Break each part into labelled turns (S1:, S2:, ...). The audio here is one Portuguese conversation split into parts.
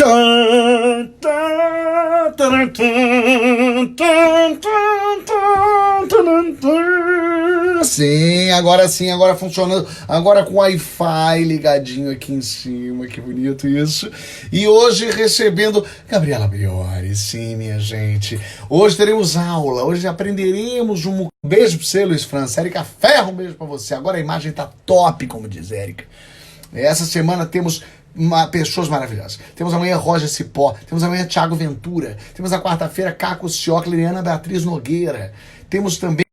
S1: Tan, tan, taran, tan, tan, tan, tan, taran, tan. Sim, agora funcionando. Agora com Wi-Fi ligadinho aqui em cima, que bonito isso. E hoje recebendo Gabriela Priori, sim, minha gente. Hoje teremos aula, hoje aprenderemos um beijo pra você, Luiz França. Érica Ferro, um beijo pra você. Agora a imagem tá top, como diz Érica. Essa semana temos pessoas maravilhosas. Temos amanhã Roger Cipó, temos amanhã Thiago Ventura, temos na quarta-feira Caco Cioca, Liliana Beatriz Nogueira, temos também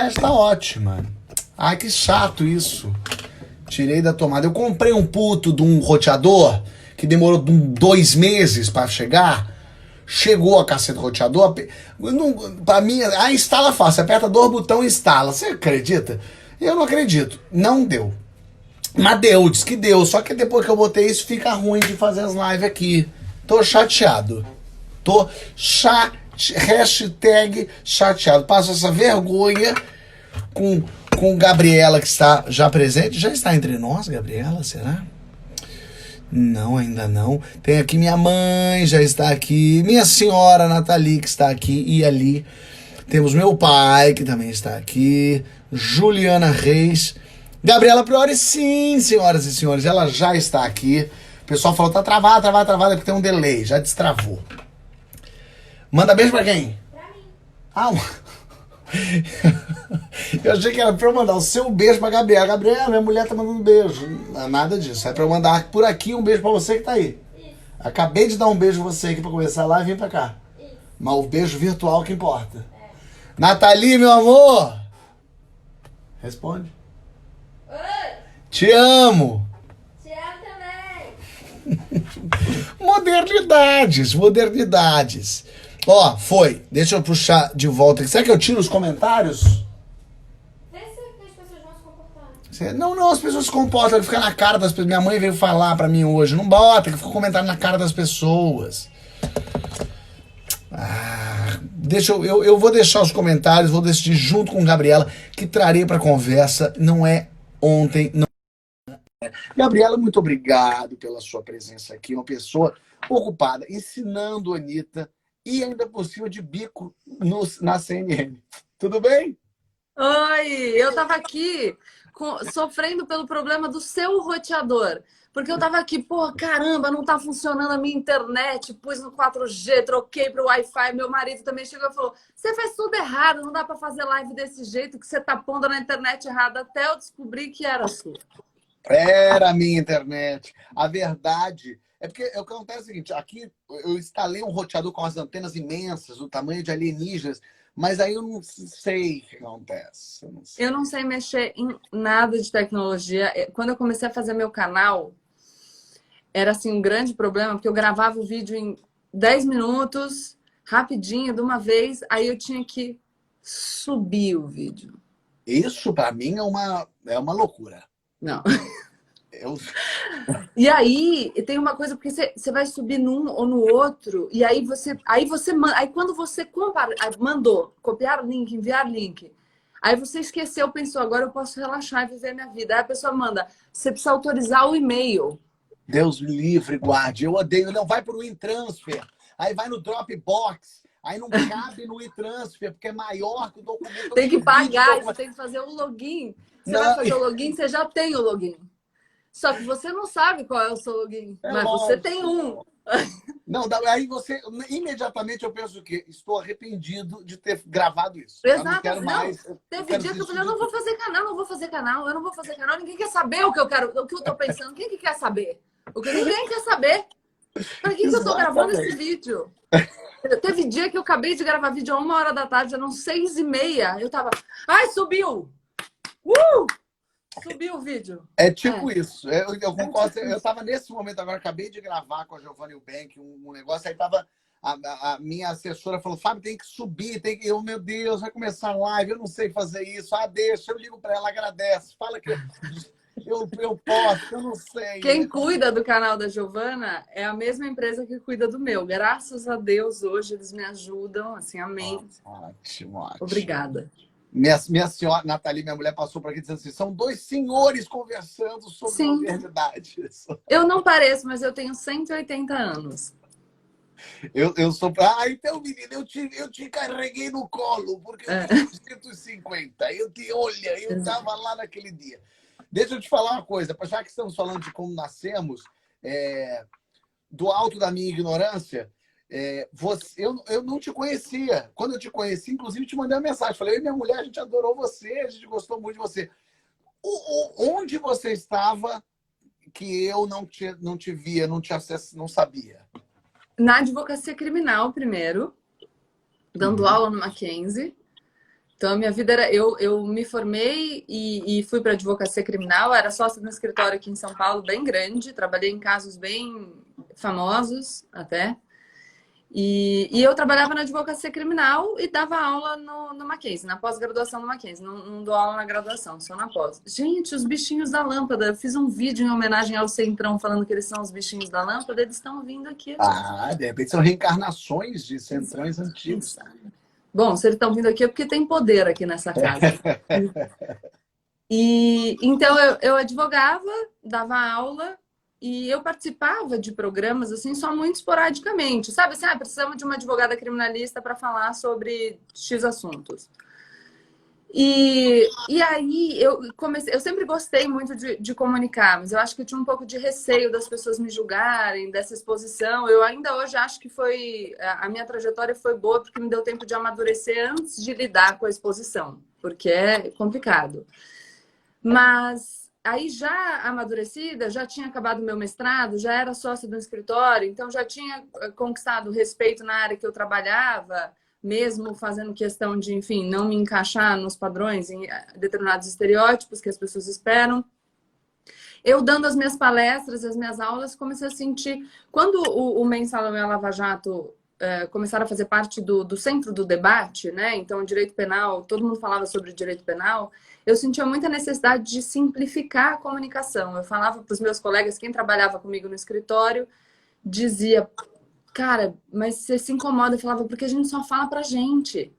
S1: está ótima. Ai, que chato isso. Tirei da tomada. Eu comprei um puto de um roteador que demorou 2 meses para chegar. Chegou a caceta do roteador. Pra mim, instala fácil. Aperta 2 botões e instala. Você acredita? Eu não acredito. Não deu. Mas deu, diz que deu. Só que depois que eu botei isso, fica ruim de fazer as lives aqui. Tô chateado. Tô hashtag chateado. Passo essa vergonha com Gabriela, que está já presente. Já está entre nós, Gabriela, será? Não, ainda não. Tem aqui minha mãe, já está aqui. Minha senhora Nathalie, que está aqui e ali. Temos meu pai, que também está aqui. Juliana Reis. Gabriela Priori, sim, senhoras e senhores. Ela já está aqui. O pessoal falou, tá travado, é porque tem um delay. Já destravou. Manda beijo pra quem?
S2: Pra mim.
S1: Ah, eu achei que era pra eu mandar o seu beijo pra Gabriela. Gabriela, minha mulher tá mandando beijo. Não é nada disso. É pra eu mandar por aqui um beijo pra você que tá aí.
S2: Isso.
S1: Acabei de dar um beijo pra você aqui pra começar lá e vim pra cá.
S2: Isso.
S1: Mas o beijo virtual que importa. Nathalie, meu amor! Responde.
S2: Oi!
S1: Te amo!
S2: Te amo também!
S1: Modernidades. Ó, foi. Deixa eu puxar de volta aqui. Será que eu tiro os comentários?
S2: Vê se as pessoas vão se comportar.
S1: Não, as pessoas se comportam, fica na cara das pessoas. Minha mãe veio falar pra mim hoje. Não bota, que fica comentário na cara das pessoas. Eu vou deixar os comentários, vou decidir junto com Gabriela, que trarei pra conversa. Não é ontem, não. Gabriela, muito obrigado pela sua presença aqui. Uma pessoa ocupada, ensinando a Anitta e ainda por cima de bico na CNN. Tudo bem?
S3: Oi, eu tava aqui sofrendo pelo problema do seu roteador. Porque eu tava aqui, pô, caramba, não tá funcionando a minha internet. Pus no 4G, troquei pro Wi-Fi. Meu marido também chegou e falou: você fez tudo errado, não dá pra fazer live desse jeito, que você tá pondo na internet errada. Até eu descobri que era sua.
S1: Era a minha internet. A verdade é porque o que acontece é o seguinte: aqui eu instalei um roteador com as antenas imensas, do tamanho de alienígenas, mas aí eu não sei o que acontece.
S3: Eu não sei mexer em nada de tecnologia. Quando eu comecei a fazer meu canal, era assim um grande problema, porque eu gravava o vídeo em 10 minutos, rapidinho, de uma vez, aí eu tinha que subir o vídeo.
S1: Isso, pra mim, é uma loucura.
S3: Não.
S1: Eu...
S3: E aí, tem uma coisa, porque você vai subir num ou no outro, e aí quando você mandou copiar link, enviar link, aí você esqueceu, pensou, agora eu posso relaxar e viver minha vida. Aí a pessoa manda, você precisa autorizar o e-mail.
S1: Deus me livre, guarde. Eu odeio. Não, vai pro WeTransfer. Aí vai no Dropbox. Aí não cabe no WeTransfer, porque é maior que o documento.
S3: Tem que pagar, você tem que fazer o login. Você vai fazer o login, você já tem o login. Só que você não sabe qual é o seu login, mas lógico. Você tem um.
S1: Não, aí você... Imediatamente eu penso o quê? Estou arrependido de ter gravado isso.
S3: Exato.
S1: Eu não quero mais.
S3: Teve dia que eu falei, eu não vou fazer canal. Ninguém quer saber o que eu quero, o que eu tô pensando. Quem que quer saber? O que ninguém quer saber. Pra que eu tô gravando esse vídeo? Teve dia que eu acabei de gravar vídeo a 1h da tarde, eram 6h30. Eu tava, ai, subiu! Subiu o vídeo.
S1: É tipo
S3: É.
S1: isso. Eu concordo. Eu estava nesse momento agora, acabei de gravar com a Giovanna Eubank um negócio, aí tava. A minha assessora falou, Fábio, tem que subir, tem que. Eu, meu Deus, vai começar a live, eu não sei fazer isso. Ah, deixa, eu ligo para ela, agradece, fala que eu posso, eu não sei.
S3: Quem cuida do canal da Giovana é a mesma empresa que cuida do meu. Graças a Deus, hoje eles me ajudam, assim, amém.
S1: Ótimo, ótimo.
S3: Obrigada.
S1: Minha senhora, Nathalie, minha mulher, passou por aqui dizendo assim, são dois senhores conversando sobre
S3: Sim.
S1: modernidade.
S3: Eu não pareço, mas eu tenho 180 anos.
S1: Eu sou. Ah, então, menina, eu te carreguei no colo, porque eu tenho 150. Olha, eu estava lá naquele dia. Deixa eu te falar uma coisa, já que estamos falando de como nascemos, do alto da minha ignorância, eu não te conhecia. Quando eu te conheci, inclusive, te mandei uma mensagem. Falei, eu e minha mulher, a gente adorou você, a gente gostou muito de você. Onde você estava que eu não te via, não te acesso, não sabia?
S3: Na advocacia criminal, primeiro, dando aula no Mackenzie. Então, a minha vida era... Eu me formei e fui para advocacia criminal. Era sócia de um escritório aqui em São Paulo, bem grande. Trabalhei em casos bem famosos, até. E eu trabalhava na advocacia criminal e dava aula no Mackenzie, na pós-graduação no Mackenzie. Não dou aula na graduação, só na pós. Gente, os bichinhos da lâmpada. Eu fiz um vídeo em homenagem ao Centrão, falando que eles são os bichinhos da lâmpada. Eles estão vindo aqui.
S1: Ah, de repente são reencarnações de centrões antigos.
S3: Bom, se eles estão vindo aqui é porque tem poder aqui nessa casa. E então eu advogava, dava aula e eu participava de programas assim só muito esporadicamente, sabe? Assim, precisamos de uma advogada criminalista para falar sobre X assuntos. E aí eu sempre gostei muito de comunicar, mas eu acho que eu tinha um pouco de receio das pessoas me julgarem, dessa exposição. Eu ainda hoje acho que a minha trajetória foi boa porque me deu tempo de amadurecer antes de lidar com a exposição, porque é complicado. Mas aí já amadurecida, já tinha acabado o meu mestrado, já era sócia do escritório, então já tinha conquistado respeito na área que eu trabalhava, mesmo fazendo questão de, enfim, não me encaixar nos padrões, em determinados estereótipos que as pessoas esperam. Eu dando as minhas palestras, as minhas aulas, comecei a sentir... Quando o Mensalão e a Lava Jato começaram a fazer parte do centro do debate, né? Então, direito penal, todo mundo falava sobre direito penal, eu sentia muita necessidade de simplificar a comunicação. Eu falava para os meus colegas, quem trabalhava comigo no escritório, dizia... Cara, mas você se incomoda. Eu falava, porque a gente só fala pra gente.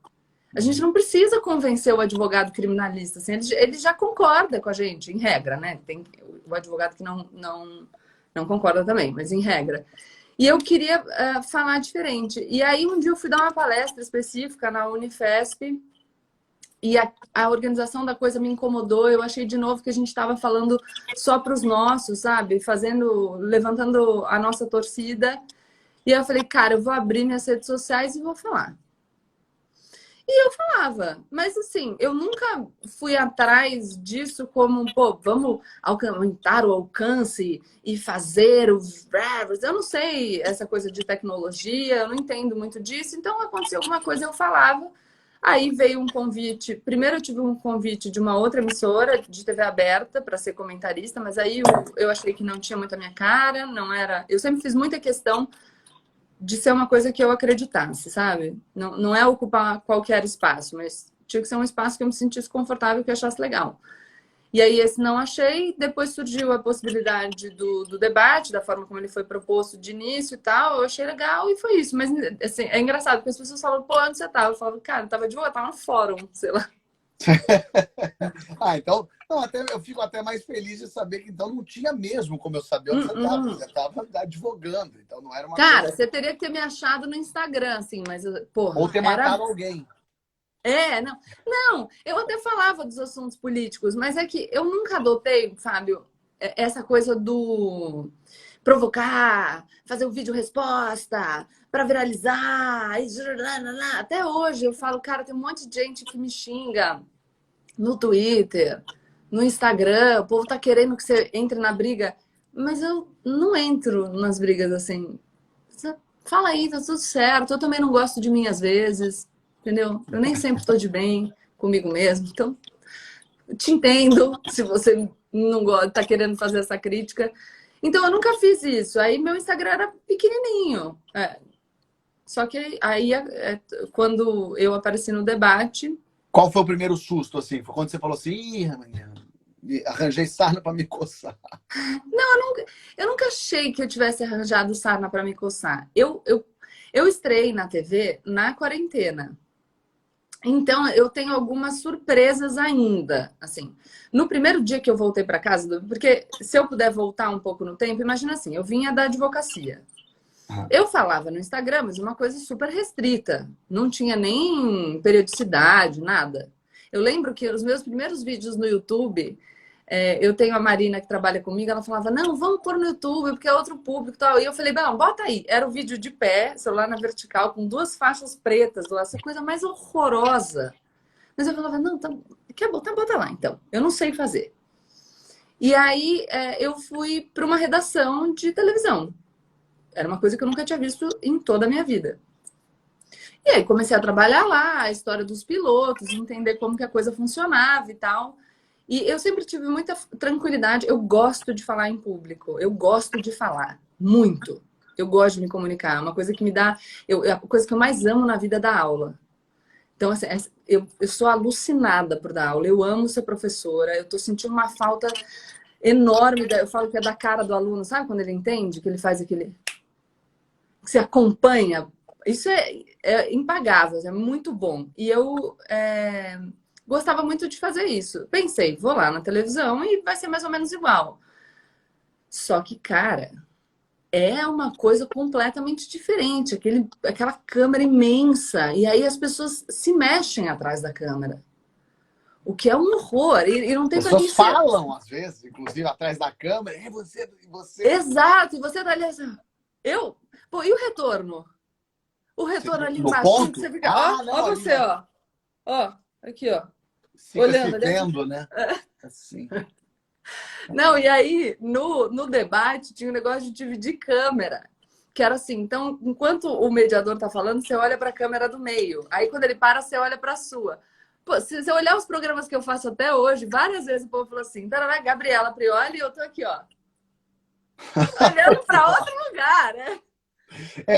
S3: A gente não precisa convencer o advogado criminalista. Assim, ele já concorda com a gente, em regra, né? Tem o advogado que não concorda também, mas em regra. E eu queria falar diferente. E aí, um dia eu fui dar uma palestra específica na Unifesp e a organização da coisa me incomodou. Eu achei de novo que a gente estava falando só para os nossos, sabe? Levantando a nossa torcida. E eu falei, cara, eu vou abrir minhas redes sociais e vou falar. E eu falava, mas assim, eu nunca fui atrás disso como, pô, vamos aumentar o alcance e fazer os... Eu não sei essa coisa de tecnologia, eu não entendo muito disso, então aconteceu alguma coisa, eu falava. Aí veio um convite, primeiro eu tive um convite de uma outra emissora de TV aberta para ser comentarista, mas aí eu achei que não tinha muito a minha cara, não era... Eu sempre fiz muita questão de ser uma coisa que eu acreditasse, sabe? Não é ocupar qualquer espaço, mas tinha que ser um espaço que eu me sentisse confortável, que eu achasse legal. E aí esse não achei, depois surgiu a possibilidade do debate, da forma como ele foi proposto de início e tal, eu achei legal e foi isso. Mas assim, é engraçado, porque as pessoas falam, pô, onde você tava? Eu falava, cara, eu tava advogada, tava no fórum, sei lá.
S1: Então eu fico até mais feliz de saber que então não tinha mesmo como eu saber onde você estava advogando, então não era uma
S3: cara,
S1: coisa...
S3: você teria que ter me achado no Instagram, assim, mas porra,
S1: ou ter matado alguém.
S3: Não, eu até falava dos assuntos políticos, mas é que eu nunca adotei, Fábio, essa coisa do provocar, fazer um vídeo resposta para viralizar. Até hoje eu falo, cara, tem um monte de gente que me xinga no Twitter, no Instagram, o povo tá querendo que você entre na briga, mas eu não entro nas brigas assim. Fala aí, tá tudo certo, eu também não gosto de mim às vezes, entendeu? Eu nem sempre tô de bem comigo mesmo, então te entendo se você não gosta, tá querendo fazer essa crítica. Então, eu nunca fiz isso. Aí, meu Instagram era pequenininho. Só que aí, quando eu apareci no debate...
S1: Qual foi o primeiro susto, assim? Foi quando você falou assim, ih, amanhã, arranjei sarna pra me coçar.
S3: Eu nunca achei que eu tivesse arranjado sarna para me coçar. Eu estreiei na TV na quarentena. Então, eu tenho algumas surpresas ainda, assim. No primeiro dia que eu voltei para casa, porque se eu puder voltar um pouco no tempo, imagina assim, eu vinha da advocacia. Eu falava no Instagram, mas uma coisa super restrita. Não tinha nem periodicidade, nada. Eu lembro que os meus primeiros vídeos no YouTube, eu tenho a Marina que trabalha comigo, ela falava, não, vamos pôr no YouTube, porque é outro público e tal. E eu falei, não, bota aí. Era o vídeo de pé, celular na vertical, com 2 faixas pretas lá, essa coisa mais horrorosa. Mas eu falava, não, quer botar, bota lá, então. Eu não sei fazer. E aí, eu fui para uma redação de televisão. Era uma coisa que eu nunca tinha visto em toda a minha vida. E aí comecei a trabalhar lá, a história dos pilotos, entender como que a coisa funcionava e tal. E eu sempre tive muita tranquilidade. Eu gosto de falar em público. Eu gosto de falar. Muito. Eu gosto de me comunicar. É uma coisa que me dá... a coisa que eu mais amo na vida é dar aula. Então, assim, eu sou alucinada por dar aula. Eu amo ser professora. Eu tô sentindo uma falta enorme. Eu falo que é da cara do aluno. Sabe quando ele entende? Que ele faz aquele... Que você acompanha. Isso é impagável, é muito bom. E eu gostava muito de fazer isso. Pensei, vou lá na televisão e vai ser mais ou menos igual. Só que, cara, é uma coisa completamente diferente. Aquela câmera imensa. E aí as pessoas se mexem atrás da câmera. O que é um horror. E não tem
S1: As pessoas
S3: quem
S1: falam, às vezes, inclusive atrás da câmera, você...
S3: Exato, e você tá ali assim... Pô, e o retorno? O retorno ali
S1: No
S3: embaixo,
S1: ponto?
S3: você fica...
S1: Não,
S3: ó você, ó. Ó, aqui, ó.
S1: fica
S3: Olhando
S1: se
S3: ali.
S1: vendo, né? Assim.
S3: Não, e aí, no debate, tinha um negócio de dividir câmera. Que era assim, então, enquanto o mediador tá falando, você olha pra câmera do meio. Aí, quando ele para, você olha pra sua. Pô, se você olhar os programas que eu faço até hoje, várias vezes o povo falou assim, tarará, Gabriela Prioli, e eu tô aqui, ó. Olhando pra outro lugar, né?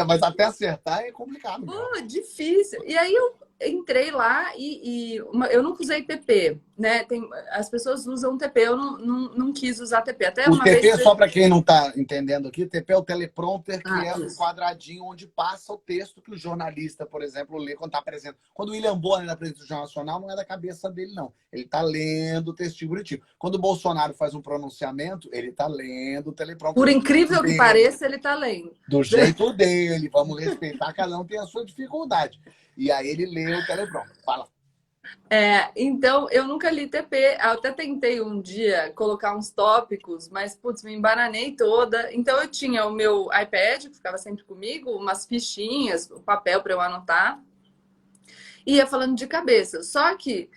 S1: Mas até acertar é complicado.
S3: Pô, difícil. E aí eu entrei lá eu nunca usei TP, né? As pessoas usam TP, eu não quis usar TP. Até
S1: O
S3: uma
S1: TP,
S3: vez...
S1: só para quem não está entendendo aqui, o TP é o teleprompter, que é o
S3: isso.
S1: quadradinho onde passa o texto que o jornalista, por exemplo, lê quando está apresentando. Quando o William Bonner apresenta o Jornal Nacional, não é da cabeça dele, não. Ele está lendo o textinho bonitinho. Quando o Bolsonaro faz um pronunciamento, ele está lendo o teleprompter.
S3: Por incrível que pareça, ele está lendo.
S1: Do jeito dele, vamos respeitar, cada um tem a sua dificuldade. E aí ele lê o teleprompter. Fala.
S3: Então, eu nunca li TP. Eu até tentei um dia colocar uns tópicos, mas, putz, me embananei toda. Então, eu tinha o meu iPad, que ficava sempre comigo, umas fichinhas, o papel para eu anotar. E ia falando de cabeça. Só que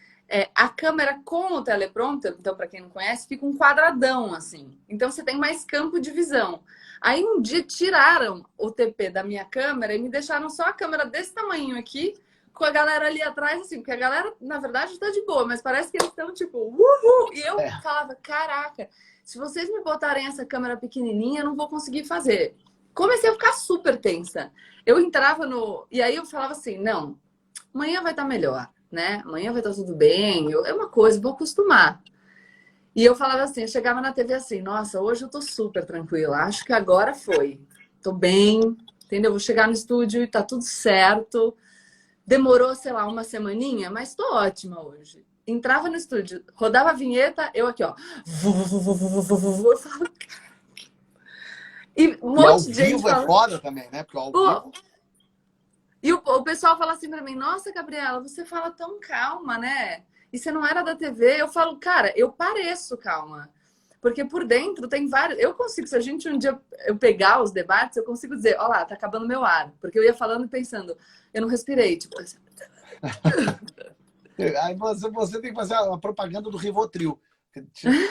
S3: a câmera com o teleprompter, então, para quem não conhece, fica um quadradão, assim. Então, você tem mais campo de visão. Aí, um dia, tiraram o TP da minha câmera e me deixaram só a câmera desse tamanho aqui, com a galera ali atrás, assim, porque a galera, na verdade, está de boa, mas parece que eles estão, tipo, uhul! E eu falava, caraca, se vocês me botarem essa câmera pequenininha, eu não vou conseguir fazer. Comecei a ficar super tensa. Eu entrava E aí eu falava assim, não, amanhã vai estar melhor, né? Amanhã vai estar tudo bem, é uma coisa, vou acostumar. E eu falava assim, eu chegava na TV assim, nossa, hoje eu tô super tranquila, acho que agora foi. Tô bem, entendeu? Vou chegar no estúdio e tá tudo certo. Demorou, sei lá, uma semaninha, mas tô ótima hoje. Entrava no estúdio, rodava a vinheta, eu aqui, ó. Eu falava... E um monte de gente
S1: vivo é foda também, né? Porque ao vivo...
S3: E o pessoal fala assim pra mim, nossa, Gabriela, você fala tão calma, né? E você não era da TV? Eu falo, cara, eu pareço calma. Porque por dentro tem vários... Eu consigo, se a gente um dia eu pegar os debates, eu consigo dizer, ó lá, tá acabando meu ar. Porque eu ia falando e pensando, eu não respirei, tipo...
S1: Aí você tem que fazer a propaganda do Rivotril.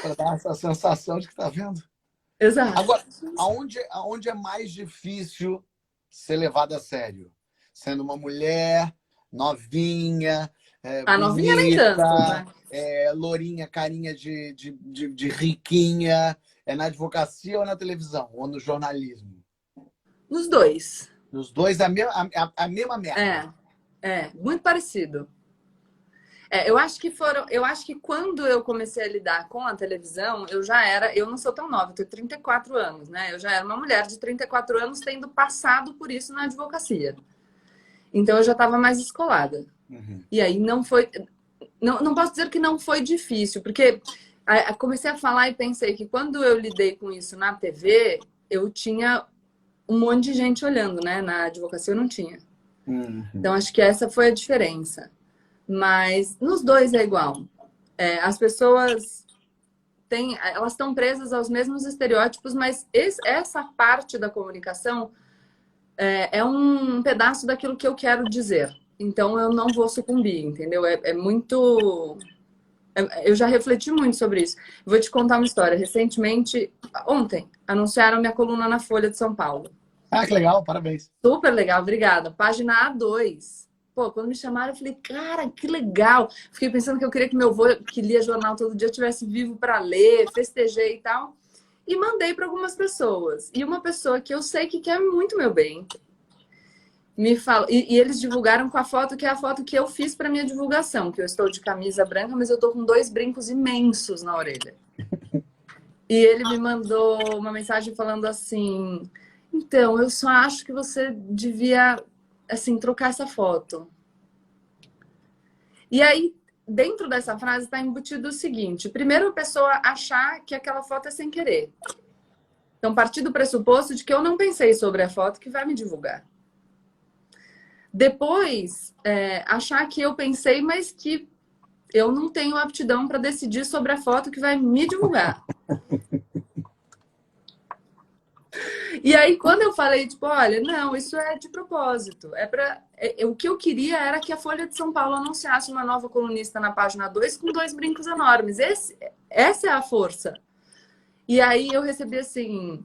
S1: Para dar essa sensação de que tá vendo.
S3: Exato.
S1: Agora, aonde é mais difícil ser levado a sério? Sendo uma mulher novinha,
S3: A novinha nem tanto,
S1: bonita,
S3: né?
S1: lourinha, carinha de riquinha. É na advocacia ou na televisão? Ou no jornalismo?
S3: Nos dois.
S1: Nos dois, a mesma merda.
S3: Muito parecido. Eu acho que quando eu comecei a lidar com a televisão, eu não sou tão nova, eu tenho 34 anos, né? Eu já era uma mulher de 34 anos tendo passado por isso na advocacia. Então eu já estava mais descolada.
S1: Uhum.
S3: E aí não posso dizer que não foi difícil, porque comecei a falar e pensei que quando eu lidei com isso na TV, eu tinha um monte de gente olhando, né? Na advocacia eu não tinha.
S1: Uhum.
S3: Então acho que essa foi a diferença. Mas nos dois é igual. As pessoas elas estão presas aos mesmos estereótipos, mas essa parte da comunicação é um pedaço daquilo que eu quero dizer. Então eu não vou sucumbir, entendeu? Eu já refleti muito sobre isso. Vou te contar uma história. Recentemente, ontem, anunciaram minha coluna na Folha de São Paulo.
S1: Ah, que legal, parabéns.
S3: Super legal, obrigada. Página A2. Pô, quando me chamaram, eu falei, cara, que legal. Fiquei pensando que eu queria que meu avô, que lia jornal todo dia, estivesse vivo para ler, festejei e tal. E mandei para algumas pessoas. E uma pessoa que eu sei que quer muito meu bem, me falou. E eles divulgaram com a foto, que é a foto que eu fiz para minha divulgação, que eu estou de camisa branca, mas eu estou com 2 brincos imensos na orelha. E ele me mandou uma mensagem falando assim, então, eu só acho que você devia, assim, trocar essa foto. E aí, dentro dessa frase, está embutido o seguinte. Primeiro, a pessoa achar que aquela foto é sem querer. Então, partir do pressuposto de que eu não pensei sobre a foto que vai me divulgar. Depois, achar que eu pensei, mas que eu não tenho aptidão para decidir sobre a foto que vai me divulgar. E aí, quando eu falei, tipo, olha, não, isso é de propósito. O que eu queria era que a Folha de São Paulo anunciasse uma nova colunista na página 2 com 2 brincos enormes. Essa é a força. E aí eu recebi assim,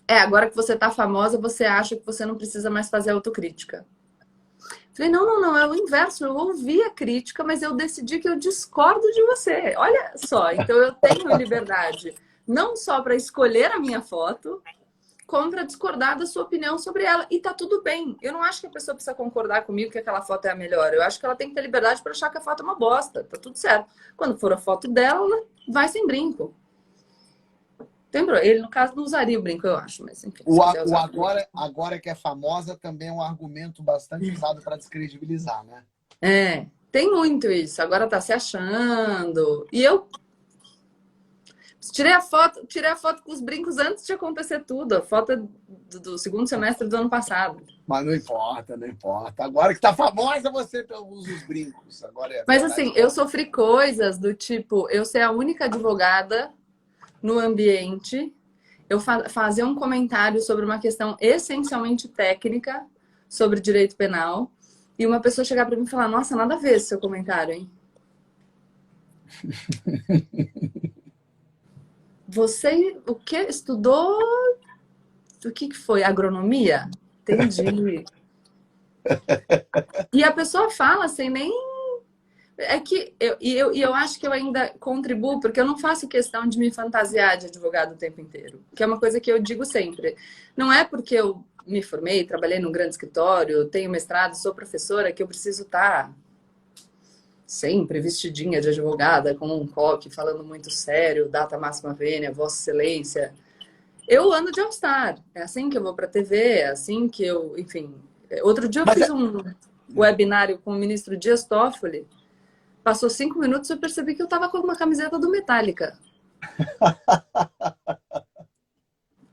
S3: agora que você tá famosa, você acha que você não precisa mais fazer autocrítica. Falei, não, é o inverso. Eu ouvi a crítica, mas eu decidi que eu discordo de você. Olha só, então eu tenho liberdade não só para escolher a minha foto, como para discordar da sua opinião sobre ela. E tá tudo bem. Eu não acho que a pessoa precisa concordar comigo que aquela foto é a melhor. Eu acho que ela tem que ter liberdade para achar que a foto é uma bosta. Tá tudo certo. Quando for a foto dela, ela vai sem brinco. Ele, no caso, não usaria o brinco, eu acho. Mas, enfim,
S1: agora que é famosa também é um argumento bastante usado para descredibilizar, né?
S3: Tem muito isso. Agora tá se achando. E eu tirei a foto com os brincos antes de acontecer tudo. A foto é do segundo semestre do ano passado.
S1: Mas não importa, não importa. Agora que tá famosa, você usa os brincos. Agora
S3: Mas assim, eu sofri coisas do tipo, eu ser a única advogada no ambiente, eu fazer um comentário sobre uma questão essencialmente técnica sobre direito penal, e uma pessoa chegar para mim e falar, nossa, nada a ver esse seu comentário, hein? Você, o que? Estudou? O que foi? Agronomia? Entendi. E a pessoa fala sem nem... eu acho que eu ainda contribuo, porque eu não faço questão de me fantasiar de advogado o tempo inteiro. Que é uma coisa que eu digo sempre. Não é porque eu me formei, trabalhei num grande escritório, tenho mestrado, sou professora, que eu preciso estar sempre vestidinha de advogada, com um coque, falando muito sério, data máxima vênia, vossa excelência. Eu ando de all-star. É assim que eu vou para a TV, é assim que eu... Enfim, outro dia eu fiz um webinário com o ministro Dias Toffoli. Passou 5 minutos e eu percebi que eu tava com uma camiseta do Metallica.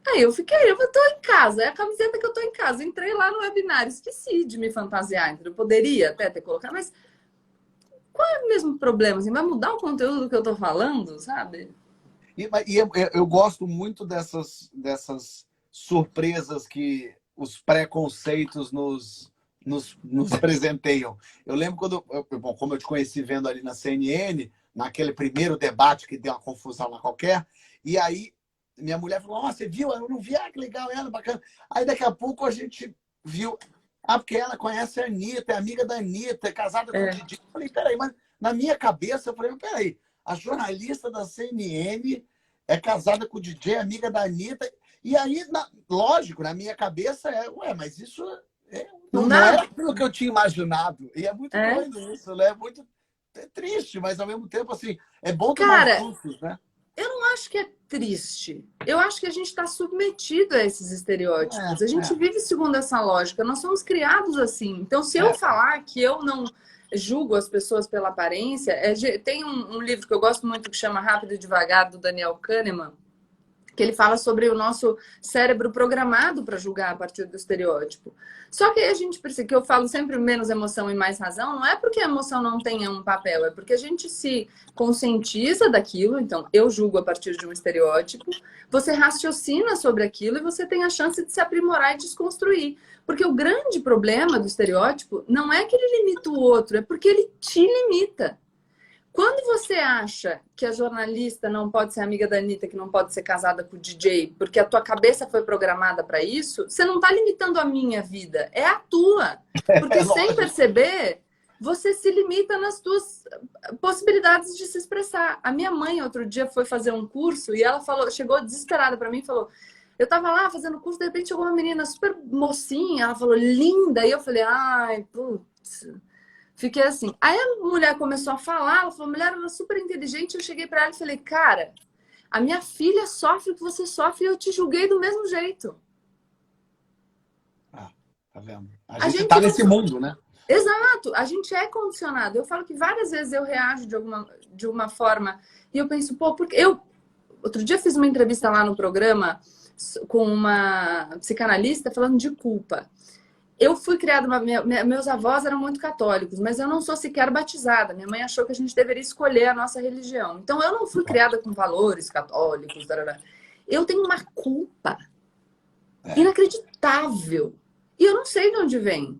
S3: Aí eu tô em casa, é a camiseta que eu tô em casa. Entrei lá no webinário, esqueci de me fantasiar. Eu poderia até ter colocado, mas qual é o mesmo problema? Assim, vai mudar o conteúdo que eu tô falando, sabe?
S1: E eu gosto muito dessas surpresas que os preconceitos nos presenteiam. Eu lembro quando, como eu te conheci vendo ali na CNN, naquele primeiro debate que deu uma confusão lá qualquer, e aí minha mulher falou, você viu? Eu não vi, que legal, bacana. Aí daqui a pouco a gente viu Ah, porque ela conhece a Anitta, é amiga da Anitta, é casada com o
S3: É.
S1: Didi. Eu falei, peraí, mas na minha cabeça, eu falei, peraí, a jornalista da CNN é casada com o DJ, é amiga da Anitta. E aí, lógico, na minha cabeça ué, mas isso
S3: Não
S1: não era
S3: dá?
S1: aquilo que eu tinha imaginado. E é muito
S3: É.
S1: doido isso, né? É triste, mas ao mesmo tempo, assim, é bom tomar
S3: Cara,
S1: uns sustos, né?
S3: eu não acho que é triste. Eu acho que a gente está submetido a esses estereótipos. A gente vive segundo essa lógica. Nós somos criados assim. Então, se eu falar que eu não julgo as pessoas pela aparência, tem um livro que eu gosto muito que chama Rápido e Devagar, do Daniel Kahneman, que ele fala sobre o nosso cérebro programado para julgar a partir do estereótipo. Só que a gente precisa, que eu falo sempre menos emoção e mais razão, não é porque a emoção não tenha um papel, é porque a gente se conscientiza daquilo, então eu julgo a partir de um estereótipo, você raciocina sobre aquilo e você tem a chance de se aprimorar e desconstruir. Porque o grande problema do estereótipo não é que ele limita o outro, é porque ele te limita. Quando você acha que a jornalista não pode ser amiga da Anitta, que não pode ser casada com o DJ, porque a tua cabeça foi programada para isso, você não está limitando a minha vida, é a tua. Porque sem perceber, você se limita nas tuas possibilidades de se expressar. A minha mãe, outro dia, foi fazer um curso e ela chegou desesperada para mim e falou: eu estava lá fazendo curso, de repente chegou uma menina super mocinha, ela falou, linda, e eu falei, ai, putz... Fiquei assim. Aí a mulher começou a falar, ela falou, a mulher era super inteligente. Eu cheguei pra ela e falei, cara, a minha filha sofre o que você sofre e eu te julguei do mesmo jeito.
S1: Ah, tá vendo? A gente tá nesse mundo, né?
S3: Exato, a gente é condicionado. Eu falo que várias vezes eu reajo de uma forma e eu penso, pô, porque eu... Outro dia fiz uma entrevista lá no programa com uma psicanalista falando de culpa. Eu fui criada, meus avós eram muito católicos, mas eu não sou sequer batizada. Minha mãe achou que a gente deveria escolher a nossa religião. Então, eu não fui criada com valores católicos. Tarará. Eu tenho uma culpa inacreditável. E eu não sei de onde vem.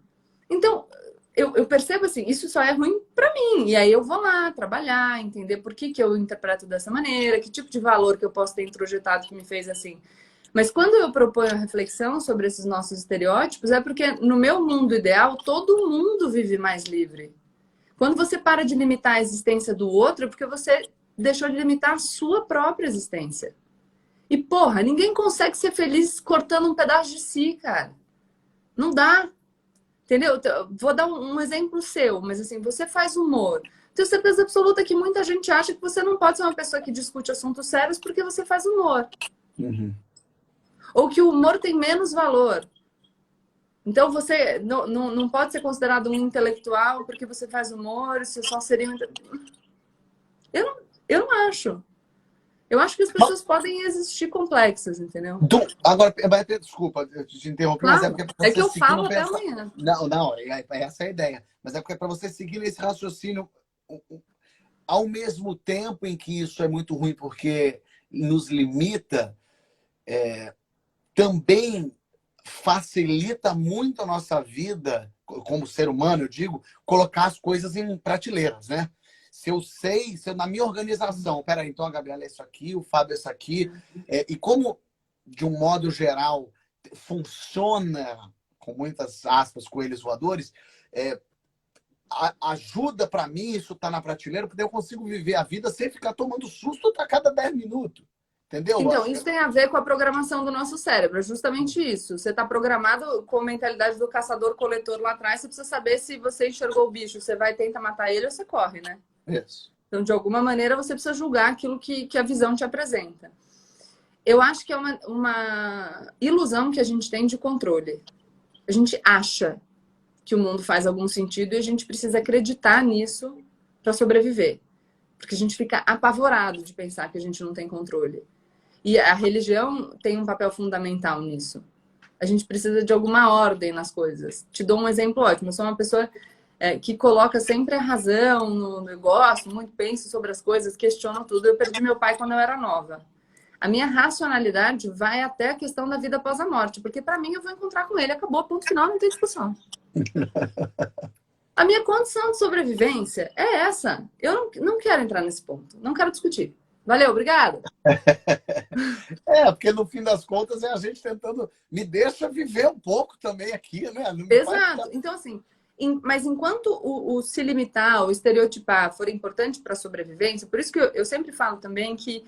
S3: Então, eu percebo assim, isso só é ruim para mim. E aí eu vou lá trabalhar, entender por que eu interpreto dessa maneira, que tipo de valor que eu posso ter introjetado que me fez assim. Mas quando eu proponho a reflexão sobre esses nossos estereótipos, é porque no meu mundo ideal, todo mundo vive mais livre. Quando você para de limitar a existência do outro, é porque você deixou de limitar a sua própria existência. E, porra, ninguém consegue ser feliz cortando um pedaço de si, cara. Não dá. Entendeu? Vou dar um exemplo seu, mas assim, você faz humor. Tenho certeza absoluta que muita gente acha que você não pode ser uma pessoa que discute assuntos sérios porque você faz humor.
S1: Uhum.
S3: Ou que o humor tem menos valor. Então você não pode ser considerado um intelectual porque você faz humor, você só seria um... Eu não acho. Eu acho que as pessoas podem existir complexas, entendeu?
S1: Agora, desculpa, eu te interrompi,
S3: Claro,
S1: mas é porque pra você
S3: é que eu
S1: seguir
S3: falo
S1: no
S3: até
S1: pensa-
S3: amanhã.
S1: Não, essa é a ideia. Mas é porque é para você seguir nesse raciocínio ao mesmo tempo em que isso é muito ruim porque nos limita, também facilita muito a nossa vida, como ser humano, eu digo, colocar as coisas em prateleiras, né? Se eu sei, na minha organização, peraí, então a Gabriela é isso aqui, o Fábio é isso aqui, e como, de um modo geral, funciona, com muitas aspas, coelhos voadores, ajuda para mim isso tá na prateleira, porque eu consigo viver a vida sem ficar tomando susto a cada 10 minutos. Entendeu?
S3: Então, isso tem a ver com a programação do nosso cérebro, é justamente isso. Você está programado com a mentalidade do caçador-coletor lá atrás, você precisa saber se você enxergou o bicho, você vai tentar matar ele ou você corre, né?
S1: Isso.
S3: Então, de alguma maneira, você precisa julgar aquilo que a visão te apresenta. Eu acho que é uma ilusão que a gente tem de controle. A gente acha que o mundo faz algum sentido e a gente precisa acreditar nisso para sobreviver. Porque a gente fica apavorado de pensar que a gente não tem controle. E a religião tem um papel fundamental nisso. A gente precisa de alguma ordem nas coisas. Te dou um exemplo ótimo. Eu sou uma pessoa que coloca sempre a razão no negócio, muito penso sobre as coisas, questiono tudo. Eu perdi meu pai quando eu era nova. A minha racionalidade vai até a questão da vida após a morte. Porque para mim eu vou encontrar com ele. Acabou, ponto final, não tem discussão. A minha condição de sobrevivência é essa. Eu não quero entrar nesse ponto. Não quero discutir. Valeu, obrigada.
S1: Porque no fim das contas é a gente tentando... Me deixa viver um pouco também aqui, né? Não me faz
S3: Exato. Então, assim, mas enquanto o se limitar, o estereotipar for importante para a sobrevivência, por isso que eu sempre falo também que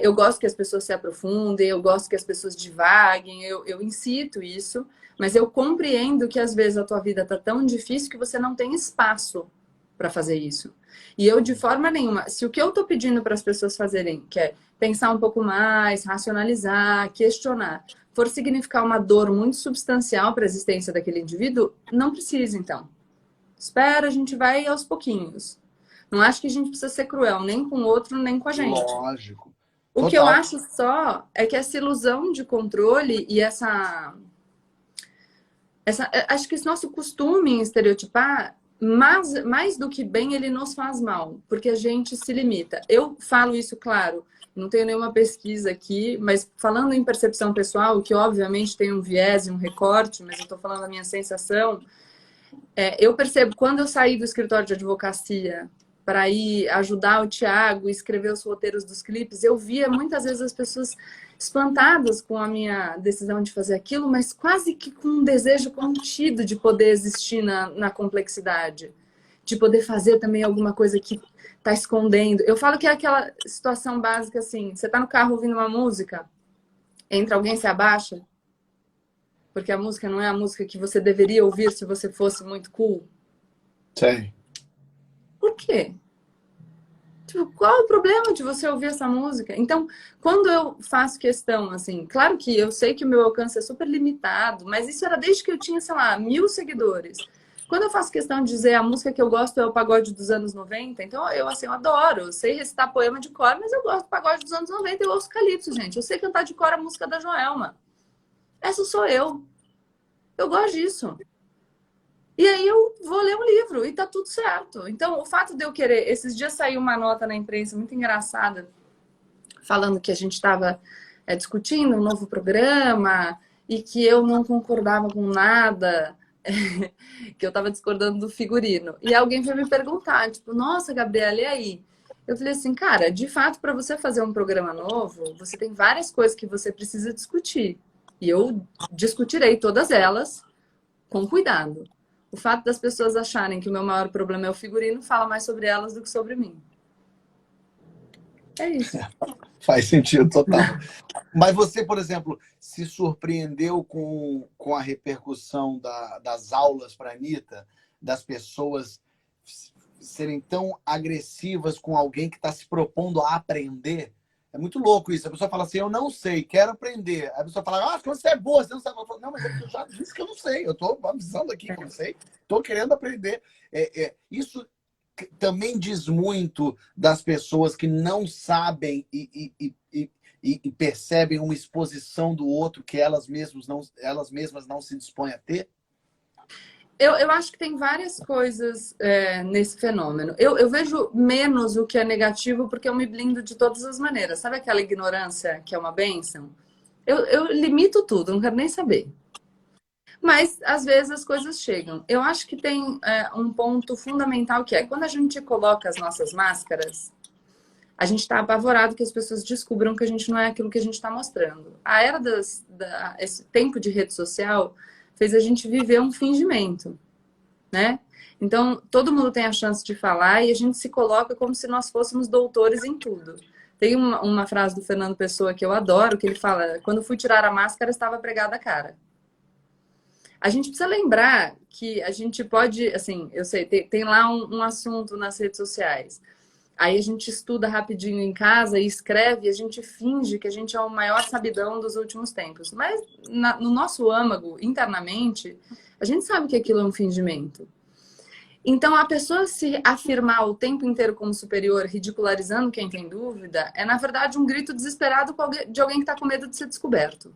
S3: eu gosto que as pessoas se aprofundem, eu gosto que as pessoas divaguem, eu incito isso, mas eu compreendo que às vezes a tua vida tá tão difícil que você não tem espaço para fazer isso. E eu, de forma nenhuma, se o que eu tô pedindo para as pessoas fazerem, que é pensar um pouco mais, racionalizar, questionar, for significar uma dor muito substancial para a existência daquele indivíduo, não precisa, então. Espera, a gente vai aos pouquinhos. Não acho que a gente precisa ser cruel, nem com o outro, nem com a gente.
S1: Lógico.
S3: O que eu
S1: Total.
S3: acho só é que essa ilusão de controle e acho que esse nosso costume em estereotipar, mais do que bem, ele nos faz mal, porque a gente se limita. Eu falo isso, claro, não tenho nenhuma pesquisa aqui, mas falando em percepção pessoal, que obviamente tem um viés e um recorte, mas eu estou falando da minha sensação, eu percebo, quando eu saí do escritório de advocacia para ir ajudar o Thiago e escrever os roteiros dos clipes, eu via muitas vezes as pessoas espantadas com a minha decisão de fazer aquilo, mas quase que com um desejo contido de poder existir na complexidade, de poder fazer também alguma coisa que está escondendo. Eu falo que é aquela situação básica assim, você está no carro ouvindo uma música, entra alguém e se abaixa, porque a música não é a música que você deveria ouvir se você fosse muito cool.
S1: Sei.
S3: Por quê? Tipo, qual é o problema de você ouvir essa música? Então, quando eu faço questão, assim, claro que eu sei que o meu alcance é super limitado, mas isso era desde que eu tinha, sei lá, 1000 seguidores. Quando eu faço questão de dizer a música que eu gosto é o pagode dos anos 90, então eu, assim, eu adoro. Eu sei recitar poema de cor, mas eu gosto do pagode dos anos 90. Eu ouço Calypso, gente. Eu sei cantar de cor a música da Joelma. Essa sou eu. Eu gosto disso. E aí eu vou ler um livro e tá tudo certo. Então, o fato de eu querer... Esses dias saiu uma nota na imprensa muito engraçada, falando que a gente estava discutindo um novo programa e que eu não concordava com nada, que eu estava discordando do figurino. E alguém veio me perguntar, tipo, nossa, Gabriela, e aí? Eu falei assim, cara, de fato, para você fazer um programa novo, você tem várias coisas que você precisa discutir. E eu discutirei todas elas com cuidado. O fato das pessoas acharem que o meu maior problema é o figurino fala mais sobre elas do que sobre mim. É isso.
S1: Faz sentido total. Mas você, por exemplo, se surpreendeu com a repercussão das aulas para a Anitta, das pessoas serem tão agressivas com alguém que está se propondo a aprender? É muito louco isso. A pessoa fala assim, eu não sei, quero aprender. A pessoa fala, ah, você é boa, você não sabe. Não, mas eu já disse que eu não sei. Eu estou avisando aqui que eu não sei. Estou querendo aprender. Isso também diz muito das pessoas que não sabem e percebem uma exposição do outro que elas mesmas não se dispõem a ter?
S3: Eu acho que tem várias coisas nesse fenômeno. Eu vejo menos o que é negativo porque eu me blindo de todas as maneiras. Sabe aquela ignorância que é uma bênção? Eu limito tudo, não quero nem saber. Mas, às vezes, as coisas chegam. Eu acho que tem um ponto fundamental que é quando a gente coloca as nossas máscaras, a gente está apavorado que as pessoas descubram que a gente não é aquilo que a gente está mostrando. A era esse tempo de rede social fez a gente viver um fingimento, né? Então, todo mundo tem a chance de falar e a gente se coloca como se nós fôssemos doutores em tudo. Tem uma frase do Fernando Pessoa que eu adoro, que ele fala, quando fui tirar a máscara, estava pregada a cara. A gente precisa lembrar que a gente pode, assim, eu sei, tem lá um assunto nas redes sociais. Aí a gente estuda rapidinho em casa e escreve e a gente finge que a gente é o maior sabidão dos últimos tempos. Mas no nosso âmago, internamente, a gente sabe que aquilo é um fingimento. Então, a pessoa se afirmar o tempo inteiro como superior, ridicularizando quem tem dúvida, é, na verdade, um grito desesperado de alguém que está com medo de ser descoberto.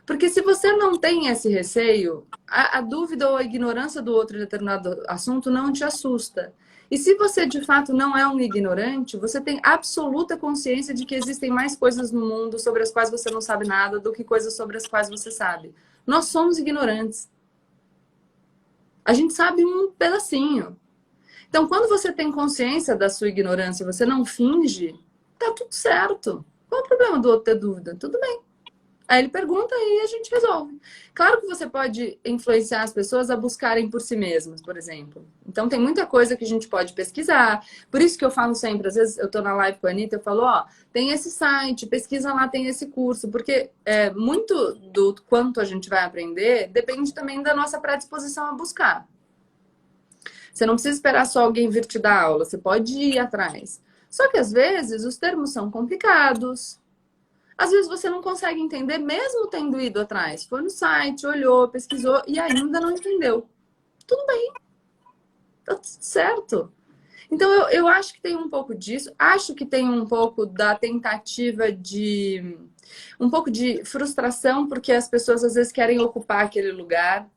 S3: Porque se você não tem esse receio, a dúvida ou a ignorância do outro em determinado assunto não te assusta. E se você, de fato, não é um ignorante, você tem absoluta consciência de que existem mais coisas no mundo sobre as quais você não sabe nada do que coisas sobre as quais você sabe. Nós somos ignorantes. A gente sabe um pedacinho. Então, quando você tem consciência da sua ignorância e você não finge, tá tudo certo. Qual o problema do outro ter dúvida? Tudo bem. Aí ele pergunta e a gente resolve. Claro que você pode influenciar as pessoas a buscarem por si mesmas, por exemplo. Então tem muita coisa que a gente pode pesquisar. Por isso que eu falo sempre, às vezes eu tô na live com a Anitta, eu falo, ó, tem esse site, pesquisa lá, tem esse curso. Porque muito do quanto a gente vai aprender depende também da nossa predisposição a buscar. Você não precisa esperar só alguém vir te dar aula, você pode ir atrás. Só que às vezes os termos são complicados. Às vezes você não consegue entender mesmo tendo ido atrás. Foi no site, olhou, pesquisou e ainda não entendeu. Tudo bem. Tá tudo certo. Então eu acho que tem um pouco disso. Acho que tem um pouco da tentativa de... um pouco de frustração, porque as pessoas às vezes querem ocupar aquele lugar.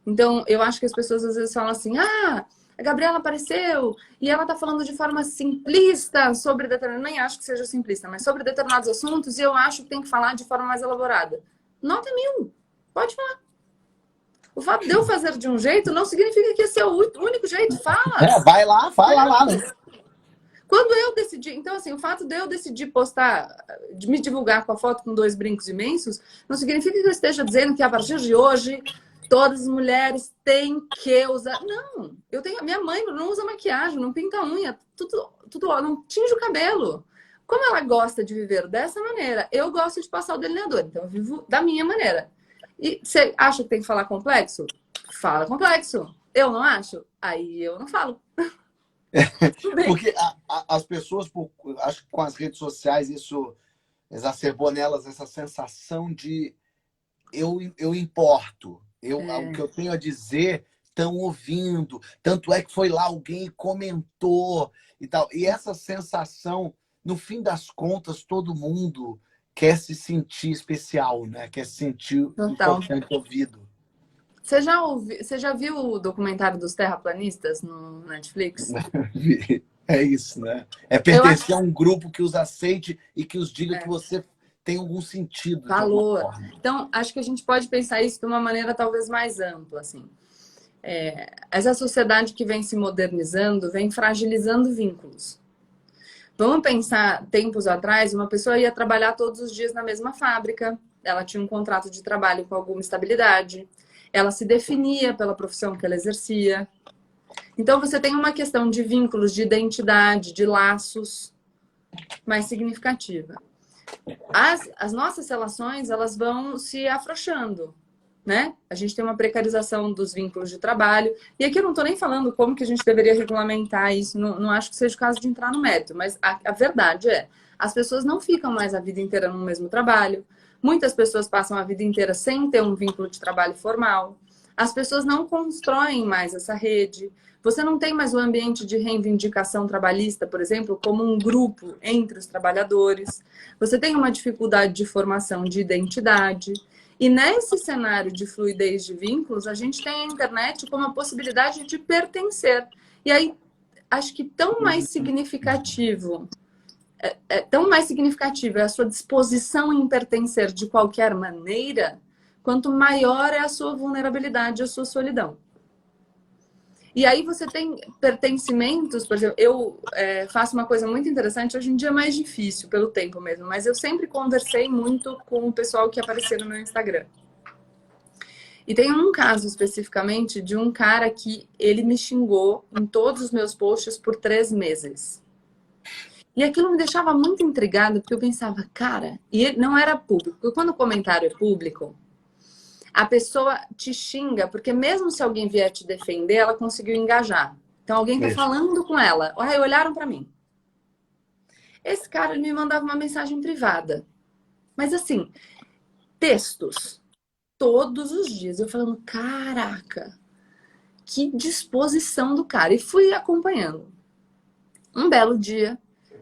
S3: Então eu acho que as pessoas às vezes falam assim, ah... a Gabriela apareceu e ela tá falando de forma simplista sobre determinados... Nem acho que seja simplista, mas sobre determinados assuntos, e eu acho que tem que falar de forma mais elaborada. Nota 1000. Pode falar. O fato de eu fazer de um jeito não significa que esse é o único jeito. Fala.
S1: Vai lá, fala lá. Né?
S3: Quando eu decidi... Então, assim, o fato de eu decidir postar, de me divulgar com a foto com 2 brincos imensos, não significa que eu esteja dizendo que a partir de hoje... todas as mulheres têm que usar... Não, eu tenho... minha mãe não usa maquiagem, não pinta unha, tudo não tinge o cabelo. Como ela gosta de viver dessa maneira, eu gosto de passar o delineador. Então eu vivo da minha maneira. E você acha que tem que falar complexo? Fala complexo. Eu não acho? Aí eu não falo.
S1: Porque as pessoas, acho que com as redes sociais, isso exacerbou nelas essa sensação de eu importo. O que eu tenho a dizer, estão ouvindo. Tanto é que foi lá alguém comentou e tal. E essa sensação, no fim das contas, todo mundo quer se sentir especial, né? Quer se sentir importante, ouvido.
S3: Você já viu o documentário dos terraplanistas no Netflix?
S1: É isso, né? É pertencer a um grupo que os aceite e que os diga que você... tem algum sentido.
S3: Valor. Então, acho que a gente pode pensar isso de uma maneira talvez mais ampla, assim. Essa sociedade que vem se modernizando, vem fragilizando vínculos. Vamos pensar, tempos atrás, uma pessoa ia trabalhar todos os dias na mesma fábrica, ela tinha um contrato de trabalho com alguma estabilidade, ela se definia pela profissão que ela exercia. Então, você tem uma questão de vínculos, de identidade, de laços mais significativa. As nossas relações, elas vão se afrouxando, né? A gente tem uma precarização dos vínculos de trabalho. E aqui eu não estou nem falando como que a gente deveria regulamentar isso. Não acho que seja o caso de entrar no mérito. Mas a verdade é, as pessoas não ficam mais a vida inteira no mesmo trabalho. Muitas pessoas passam a vida inteira sem ter um vínculo de trabalho formal. As pessoas não constroem mais essa rede. Você não tem mais o ambiente de reivindicação trabalhista, por exemplo, como um grupo entre os trabalhadores. Você tem uma dificuldade de formação de identidade. E nesse cenário de fluidez de vínculos, a gente tem a internet como a possibilidade de pertencer. E aí, acho que tão mais significativo é a sua disposição em pertencer de qualquer maneira, quanto maior é a sua vulnerabilidade, a sua solidão. E aí você tem pertencimentos, por exemplo, eu faço uma coisa muito interessante, hoje em dia é mais difícil pelo tempo mesmo, mas eu sempre conversei muito com o pessoal que apareceu no meu Instagram. E tem um caso especificamente de um cara que ele me xingou em todos os meus posts por 3 meses. E aquilo me deixava muito intrigada, porque eu pensava, cara, e ele não era público, porque quando o comentário é público, a pessoa te xinga, porque mesmo se alguém vier te defender, ela conseguiu engajar. Então alguém tá falando com ela. Olharam pra mim. Esse cara ele me mandava uma mensagem privada. Mas assim, textos. Todos os dias. Eu falando, caraca, que disposição do cara. E fui acompanhando. Um belo dia,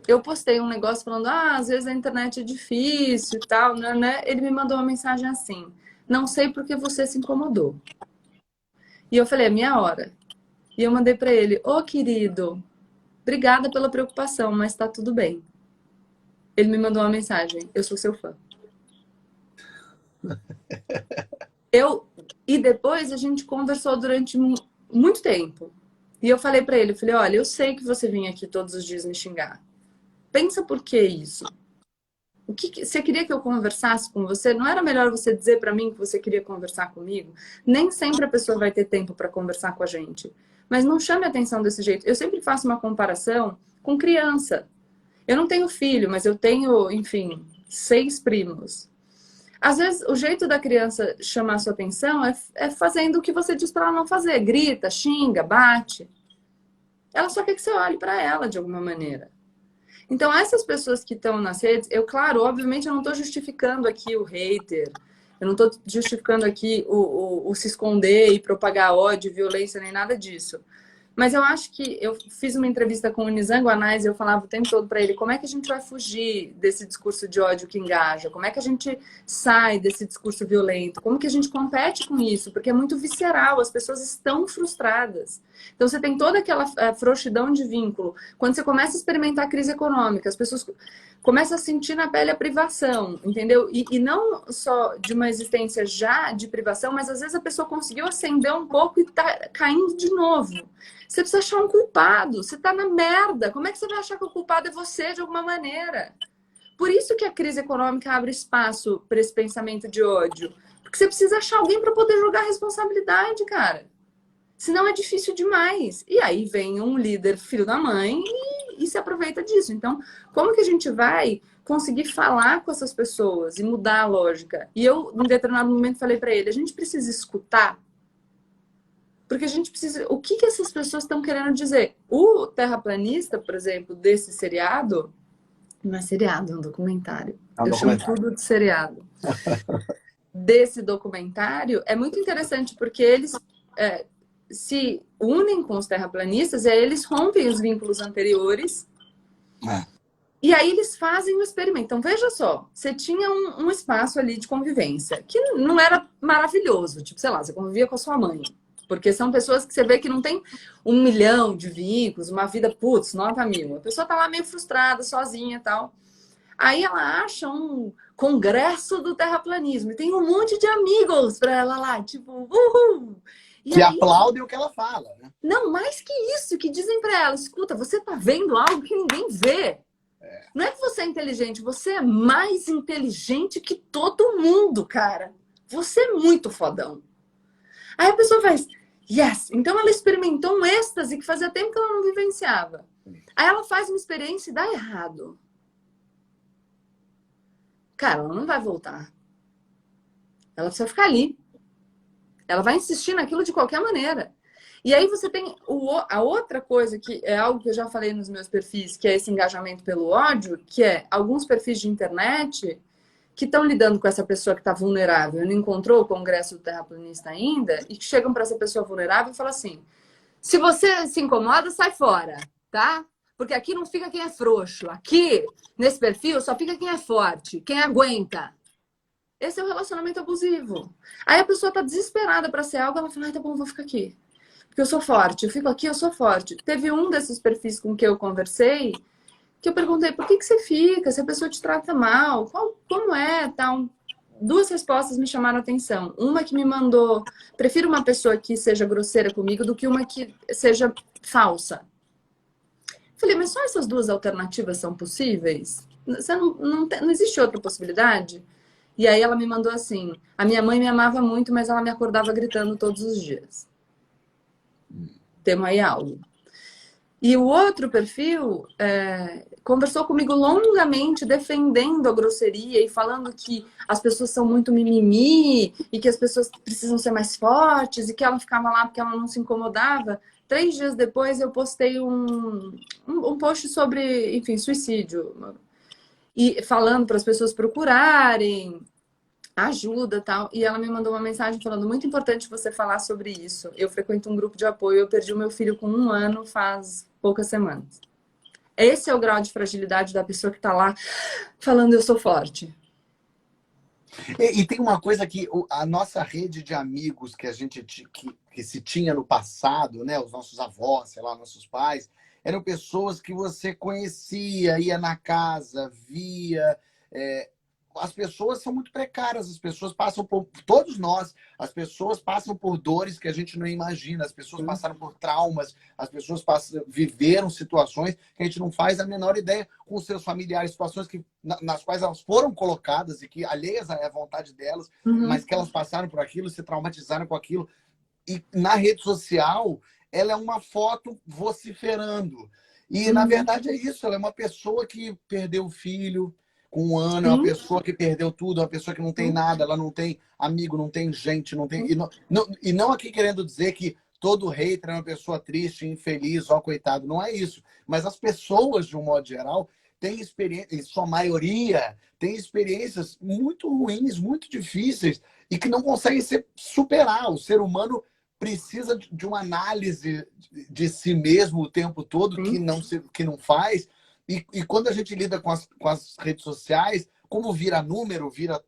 S3: eu postei um negócio falando, às vezes a internet é difícil e tal, né? Ele me mandou uma mensagem assim. Não sei porque você se incomodou. E eu falei, é minha hora. E eu mandei pra ele, querido, obrigada pela preocupação, mas tá tudo bem. Ele me mandou uma mensagem, eu sou seu fã. E depois a gente conversou durante muito tempo. E eu falei pra ele, olha, eu sei que você vinha aqui todos os dias me xingar. Pensa por que isso? O que você queria que eu conversasse com você? Não era melhor você dizer para mim que você queria conversar comigo? Nem sempre a pessoa vai ter tempo para conversar com a gente. Mas não chame a atenção desse jeito. Eu sempre faço uma comparação com criança. Eu não tenho filho, mas eu tenho, enfim, 6 primos. Às vezes, o jeito da criança chamar a sua atenção é fazendo o que você diz para ela não fazer. Grita, xinga, bate. Ela só quer que você olhe para ela de alguma maneira. Então, essas pessoas que estão nas redes, claro, obviamente eu não estou justificando aqui o hater, eu não estou justificando aqui o se esconder e propagar ódio, violência, nem nada disso. Mas eu acho que eu fiz uma entrevista com o Nizam Guanais e eu falava o tempo todo para ele como é que a gente vai fugir desse discurso de ódio que engaja, como é que a gente sai desse discurso violento, como que a gente compete com isso, porque é muito visceral, as pessoas estão frustradas. Então você tem toda aquela frouxidão de vínculo. Quando você começa a experimentar a crise econômica, as pessoas começam a sentir na pele a privação, entendeu? E não só de uma existência já de privação, mas às vezes a pessoa conseguiu acender um pouco e tá caindo de novo. Você precisa achar um culpado. Você tá na merda. Como é que você vai achar que o culpado é você de alguma maneira? Por isso que a crise econômica abre espaço para esse pensamento de ódio. Porque você precisa achar alguém para poder jogar a responsabilidade, cara. Senão é difícil demais. E aí vem um líder filho da mãe e se aproveita disso. Então, como que a gente vai conseguir falar com essas pessoas e mudar a lógica? E eu, em determinado momento, falei para ele, a gente precisa escutar. Porque a gente precisa... O que essas pessoas estão querendo dizer? O terraplanista, por exemplo, desse seriado... Não é seriado, é um documentário. Eu chamo tudo de seriado. Desse documentário, é muito interessante porque eles se unem com os terraplanistas e aí eles rompem os vínculos anteriores. E aí eles fazem o experimento. Então, veja só, você tinha um espaço ali de convivência que não era maravilhoso. Tipo, sei lá, você convivia com a sua mãe. Porque são pessoas que você vê que não tem 1 milhão de vínculos, uma vida, putz, 9.000. A pessoa tá lá meio frustrada, sozinha e tal. Aí ela acha um congresso do terraplanismo e tem um monte de amigos pra ela lá, tipo, uhul! E
S1: que
S3: aí,
S1: aplaudem o que ela fala, né?
S3: Não, mais que isso, que dizem pra ela, escuta, você tá vendo algo que ninguém vê. Não é que você é inteligente, você é mais inteligente que todo mundo, cara. Você é muito fodão. Aí a pessoa faz, yes! Então ela experimentou um êxtase que fazia tempo que ela não vivenciava. Aí ela faz uma experiência e dá errado. Cara, ela não vai voltar. Ela precisa ficar ali. Ela vai insistir naquilo de qualquer maneira. E aí você tem a outra coisa, que é algo que eu já falei nos meus perfis, que é esse engajamento pelo ódio, que é alguns perfis de internet que estão lidando com essa pessoa que está vulnerável e não encontrou o congresso do terraplanista ainda, e que chegam para essa pessoa vulnerável e falam assim, se você se incomoda, sai fora, tá? Porque aqui não fica quem é frouxo. Aqui, nesse perfil, só fica quem é forte, quem aguenta. Esse é o relacionamento abusivo. Aí a pessoa tá desesperada para ser algo, ela fala, tá bom, vou ficar aqui. Porque eu sou forte, eu fico aqui, eu sou forte. Teve um desses perfis com que eu conversei, que eu perguntei, por que você fica? Se a pessoa te trata mal, como é? Tal. 2 respostas me chamaram a atenção. Uma que me mandou, prefiro uma pessoa que seja grosseira comigo do que uma que seja falsa. Falei, mas só essas 2 alternativas são possíveis? Você não existe outra possibilidade? E aí ela me mandou assim, a minha mãe me amava muito, mas ela me acordava gritando todos os dias. Temos aí algo. E o outro perfil conversou comigo longamente, defendendo a grosseria e falando que as pessoas são muito mimimi e que as pessoas precisam ser mais fortes e que ela ficava lá porque ela não se incomodava. 3 dias depois eu postei um post sobre, enfim, suicídio. E falando para as pessoas procurarem ajuda e tal. E ela me mandou uma mensagem falando, muito importante você falar sobre isso. Eu frequento um grupo de apoio, eu perdi o meu filho com 1 ano faz poucas semanas. Esse é o grau de fragilidade da pessoa que está lá falando, eu sou forte.
S1: E tem uma coisa que a nossa rede de amigos que a gente que se tinha no passado, né? Os nossos avós, sei lá, nossos pais, eram pessoas que você conhecia, ia na casa, via. as pessoas são muito precárias, as pessoas passam por, todos nós, as pessoas passam por dores que a gente não imagina, as pessoas passaram por traumas, as pessoas viveram situações que a gente não faz a menor ideia com seus familiares, situações que, nas quais elas foram colocadas e que alheias à vontade delas, mas que elas passaram por aquilo, se traumatizaram com aquilo. E na rede social, ela é uma foto vociferando. E, na verdade, é isso. Ela é uma pessoa que perdeu o filho com 1 ano, é uma pessoa que perdeu tudo, é uma pessoa que não tem nada, ela não tem amigo, não tem gente, não tem... E não aqui querendo dizer que todo hater é uma pessoa triste, infeliz, ó, coitado. Não é isso. Mas as pessoas, de um modo geral, têm experiência, em sua maioria, têm experiências muito ruins, muito difíceis, e que não conseguem superar. O ser humano precisa de uma análise de si mesmo o tempo todo, que não faz. E quando a gente lida com as redes sociais, como vira número, vira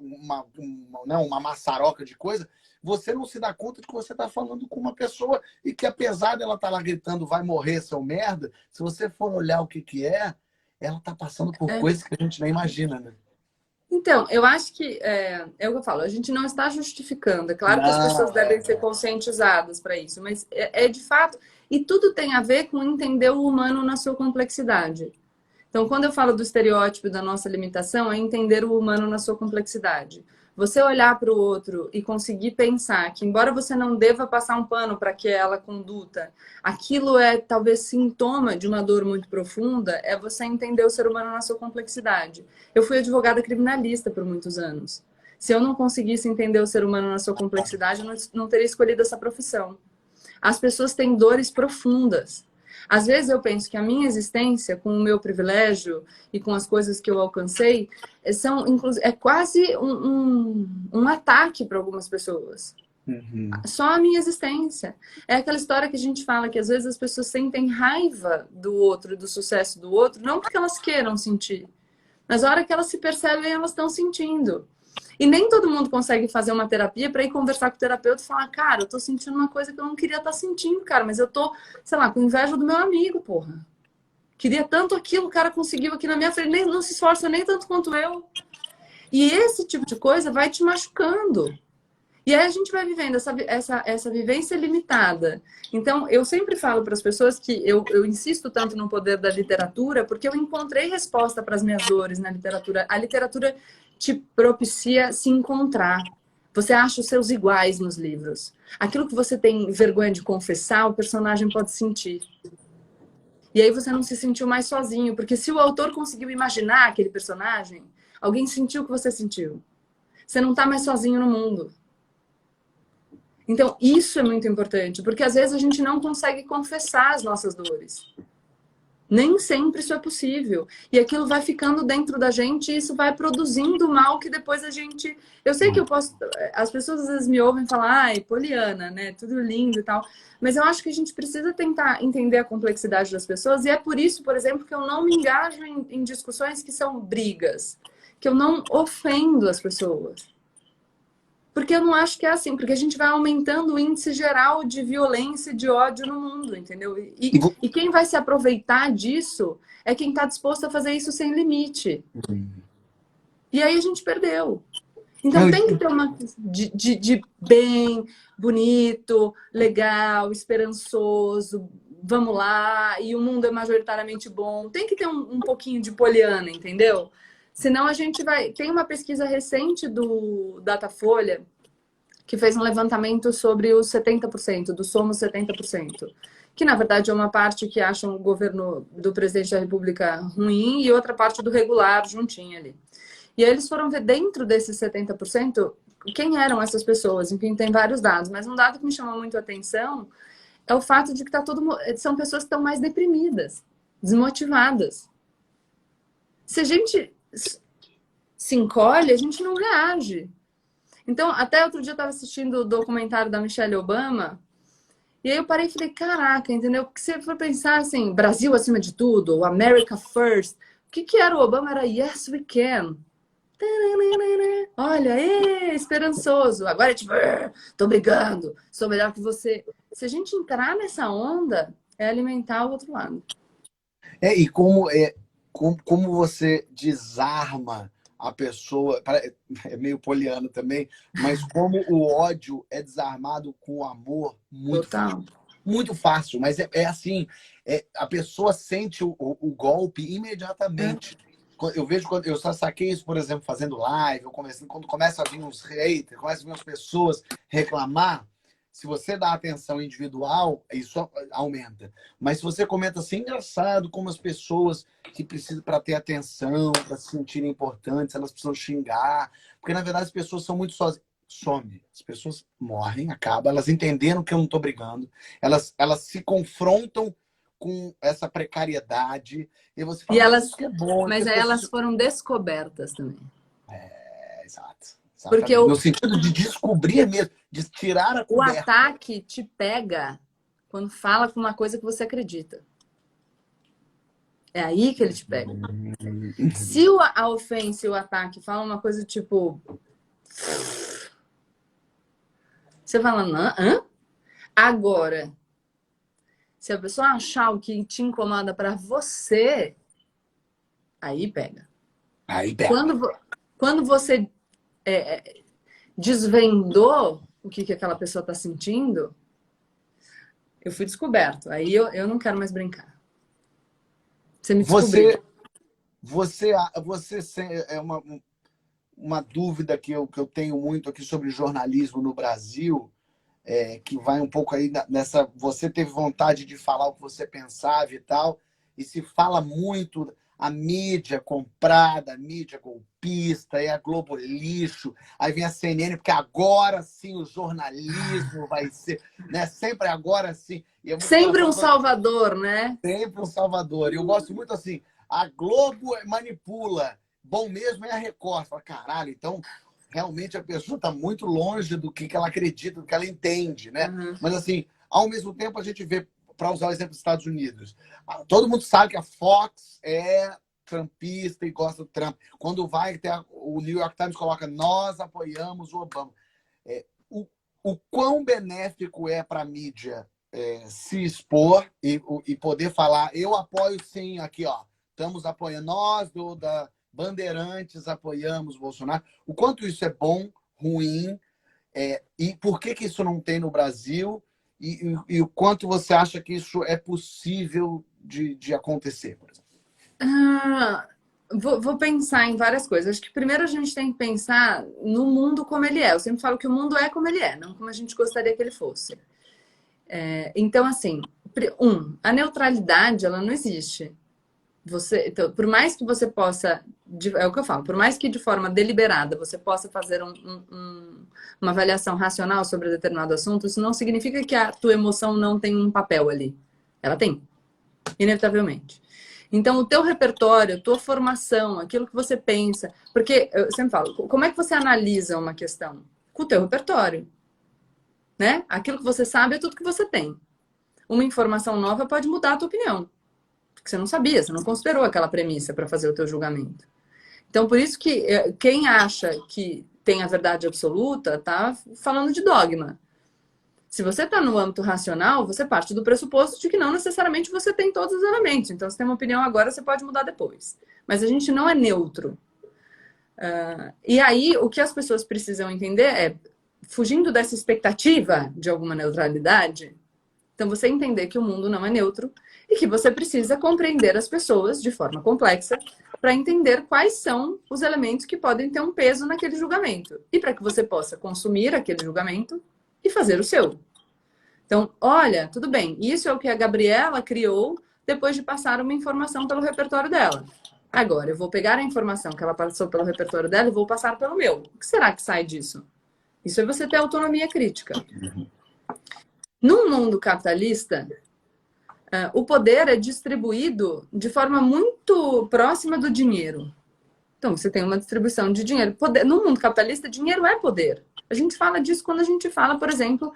S1: uma maçaroca de coisa, você não se dá conta de que você está falando com uma pessoa e que, apesar dela estar lá gritando vai morrer, seu merda, se você for olhar o que é, ela está passando por coisas que a gente nem imagina, né?
S3: Então, eu acho que é o que eu falo, a gente não está justificando. É claro que as pessoas devem ser conscientizadas para isso, mas é de fato, e tudo tem a ver com entender o humano na sua complexidade. Então, quando eu falo do estereótipo da nossa limitação, é entender o humano na sua complexidade. Você olhar para o outro e conseguir pensar que, embora você não deva passar um pano para aquela conduta, aquilo é talvez sintoma de uma dor muito profunda, é você entender o ser humano na sua complexidade. Eu fui advogada criminalista por muitos anos. Se eu não conseguisse entender o ser humano na sua complexidade, eu não teria escolhido essa profissão. As pessoas têm dores profundas. Às vezes eu penso que a minha existência, com o meu privilégio e com as coisas que eu alcancei, é quase um ataque para algumas pessoas. Só a minha existência. É aquela história que a gente fala que às vezes as pessoas sentem raiva do outro, do sucesso do outro, não porque elas queiram sentir, mas a hora que elas se percebem, elas estão sentindo. E nem todo mundo consegue fazer uma terapia para ir conversar com o terapeuta e falar, cara, eu tô sentindo uma coisa que eu não queria estar sentindo, cara, mas eu tô, sei lá, com inveja do meu amigo, porra. Queria tanto aquilo, o cara conseguiu aqui na minha frente, nem, não se esforça nem tanto quanto eu. E esse tipo de coisa vai te machucando. E aí a gente vai vivendo essa vivência limitada. Então, eu sempre falo para as pessoas que eu insisto tanto no poder da literatura, porque eu encontrei resposta para as minhas dores na literatura. A literatura te propicia se encontrar. Você acha os seus iguais nos livros. Aquilo que você tem vergonha de confessar, o personagem pode sentir. E aí você não se sentiu mais sozinho, porque se o autor conseguiu imaginar aquele personagem, alguém sentiu o que você sentiu. Você não está mais sozinho no mundo. Então, isso é muito importante, porque às vezes a gente não consegue confessar as nossas dores. Nem sempre isso é possível. E aquilo vai ficando dentro da gente e isso vai produzindo mal que depois a gente... Eu sei que eu posso... As pessoas às vezes me ouvem falar, ai, poliana, né? Tudo lindo e tal. Mas eu acho que a gente precisa tentar entender a complexidade das pessoas. E é por isso, por exemplo, que eu não me engajo em discussões que são brigas. Que eu não ofendo as pessoas. Porque eu não acho que é assim, porque a gente vai aumentando o índice geral de violência e de ódio no mundo, entendeu? E quem vai se aproveitar disso é quem está disposto a fazer isso sem limite. E aí a gente perdeu. Então tem que ter uma de bem, bonito, legal, esperançoso, vamos lá, e o mundo é majoritariamente bom. Tem que ter um pouquinho de poliana, entendeu? Senão a gente vai... Tem uma pesquisa recente do Datafolha que fez um levantamento sobre os 70%, do Somos 70%. Que, na verdade, é uma parte que acham o governo do presidente da República ruim e outra parte do regular juntinha ali. E aí eles foram ver dentro desses 70% quem eram essas pessoas. Enfim, tem vários dados. Mas um dado que me chamou muito a atenção é o fato de que são pessoas que estão mais deprimidas, desmotivadas. Se a gente se encolhe, a gente não reage. Então, até outro dia eu estava assistindo o documentário da Michelle Obama, e aí eu parei e falei, caraca, entendeu? Porque se você for pensar assim, Brasil acima de tudo, America first, o que era o Obama? Era yes, we can. Olha, esperançoso. Agora é tipo, tô brigando, sou melhor que você. Se a gente entrar nessa onda, é alimentar o outro lado.
S1: E como você desarma a pessoa... É meio poliano também, mas como o ódio é desarmado com o amor muito
S3: Total.
S1: fácil. Muito fácil, mas é assim, a pessoa sente o golpe imediatamente. Eu vejo, eu só saquei isso, por exemplo, fazendo live, quando começa a vir uns haters, começa a vir as pessoas reclamar, se você dá atenção individual, isso aumenta. Mas se você comenta assim, engraçado como as pessoas que precisam para ter atenção, para se sentirem importantes, elas precisam xingar, porque na verdade as pessoas são muito sozinhas. Some. As pessoas morrem, acabam, elas entenderam que eu não estou brigando, elas se confrontam com essa precariedade, e você fala,
S3: E elas,
S1: isso que é bom.
S3: mas aí elas foram descobertas também.
S1: Exato.
S3: Porque
S1: Exatamente. No sentido de descobrir mesmo, de tirar a
S3: o
S1: coberta.
S3: ataque te pega quando fala com uma coisa que você acredita. É aí que ele te pega. Se a ofensa e o ataque falam uma coisa tipo... Você fala, hã? Agora, se a pessoa achar o que te incomoda pra você, aí pega.
S1: Aí pega.
S3: Quando você desvendou o que aquela pessoa tá sentindo, eu fui descoberto. Aí eu não quero mais brincar. Você me descobriu.
S1: Você é uma dúvida que eu tenho muito aqui sobre jornalismo no Brasil, que vai um pouco aí nessa... Você teve vontade de falar o que você pensava e tal, e se fala muito a mídia comprada, a mídia golpista, e a Globo lixo, aí vem a CNN, porque agora sim o jornalismo vai ser, né? Sempre agora sim.
S3: Sempre um salvador, né?
S1: Sempre um salvador. E eu gosto muito assim, a Globo manipula, bom mesmo é a Record. Fala, caralho, então realmente a pessoa está muito longe do que ela acredita, do que ela entende, né?
S3: Uhum.
S1: Mas assim, ao mesmo tempo a gente vê, para usar o exemplo dos Estados Unidos, todo mundo sabe que a Fox é trumpista e gosta do Trump. Quando vai ter o New York Times coloca, nós apoiamos o Obama. O quão benéfico é para a mídia se expor e poder falar, eu apoio sim, aqui ó, estamos apoiando, nós da Bandeirantes apoiamos o Bolsonaro. O quanto isso é bom, ruim, e por que isso não tem no Brasil, e o quanto você acha que isso é possível de acontecer, por exemplo?
S3: Vou pensar em várias coisas. Acho que primeiro a gente tem que pensar no mundo como ele é. Eu sempre falo que o mundo é como ele é, não como a gente gostaria que ele fosse. Então, assim, a neutralidade, ela não existe. Então, por mais que você possa, é o que eu falo, por mais que de forma deliberada você possa fazer uma avaliação racional sobre determinado assunto, isso não significa que a tua emoção não tem um papel ali. Ela tem, inevitavelmente. Então, o teu repertório, a tua formação, aquilo que você pensa, porque eu sempre falo, como é que você analisa uma questão? Com o teu repertório, né? Aquilo que você sabe é tudo que você tem. Uma informação nova pode mudar a tua opinião. Porque você não sabia, você não considerou aquela premissa para fazer o teu julgamento. Então, por isso que quem acha que tem a verdade absoluta tá falando de dogma. Se você está no âmbito racional, você parte do pressuposto de que não necessariamente você tem todos os elementos. Então, você tem uma opinião agora, você pode mudar depois. Mas a gente não é neutro. E aí, o que as pessoas precisam entender é, fugindo dessa expectativa de alguma neutralidade, então você entender que o mundo não é neutro e que você precisa compreender as pessoas de forma complexa para entender quais são os elementos que podem ter um peso naquele julgamento. E para que você possa consumir aquele julgamento e fazer o seu. Então, olha, tudo bem, isso é o que a Gabriela criou depois de passar uma informação pelo repertório dela. Agora, eu vou pegar a informação que ela passou pelo repertório dela e vou passar pelo meu. O que será que sai disso? Isso é você ter autonomia crítica. Num mundo capitalista, o poder é distribuído de forma muito próxima do dinheiro. Então, você tem uma distribuição de dinheiro. No mundo capitalista, dinheiro é poder. A gente fala disso quando a gente fala, por exemplo,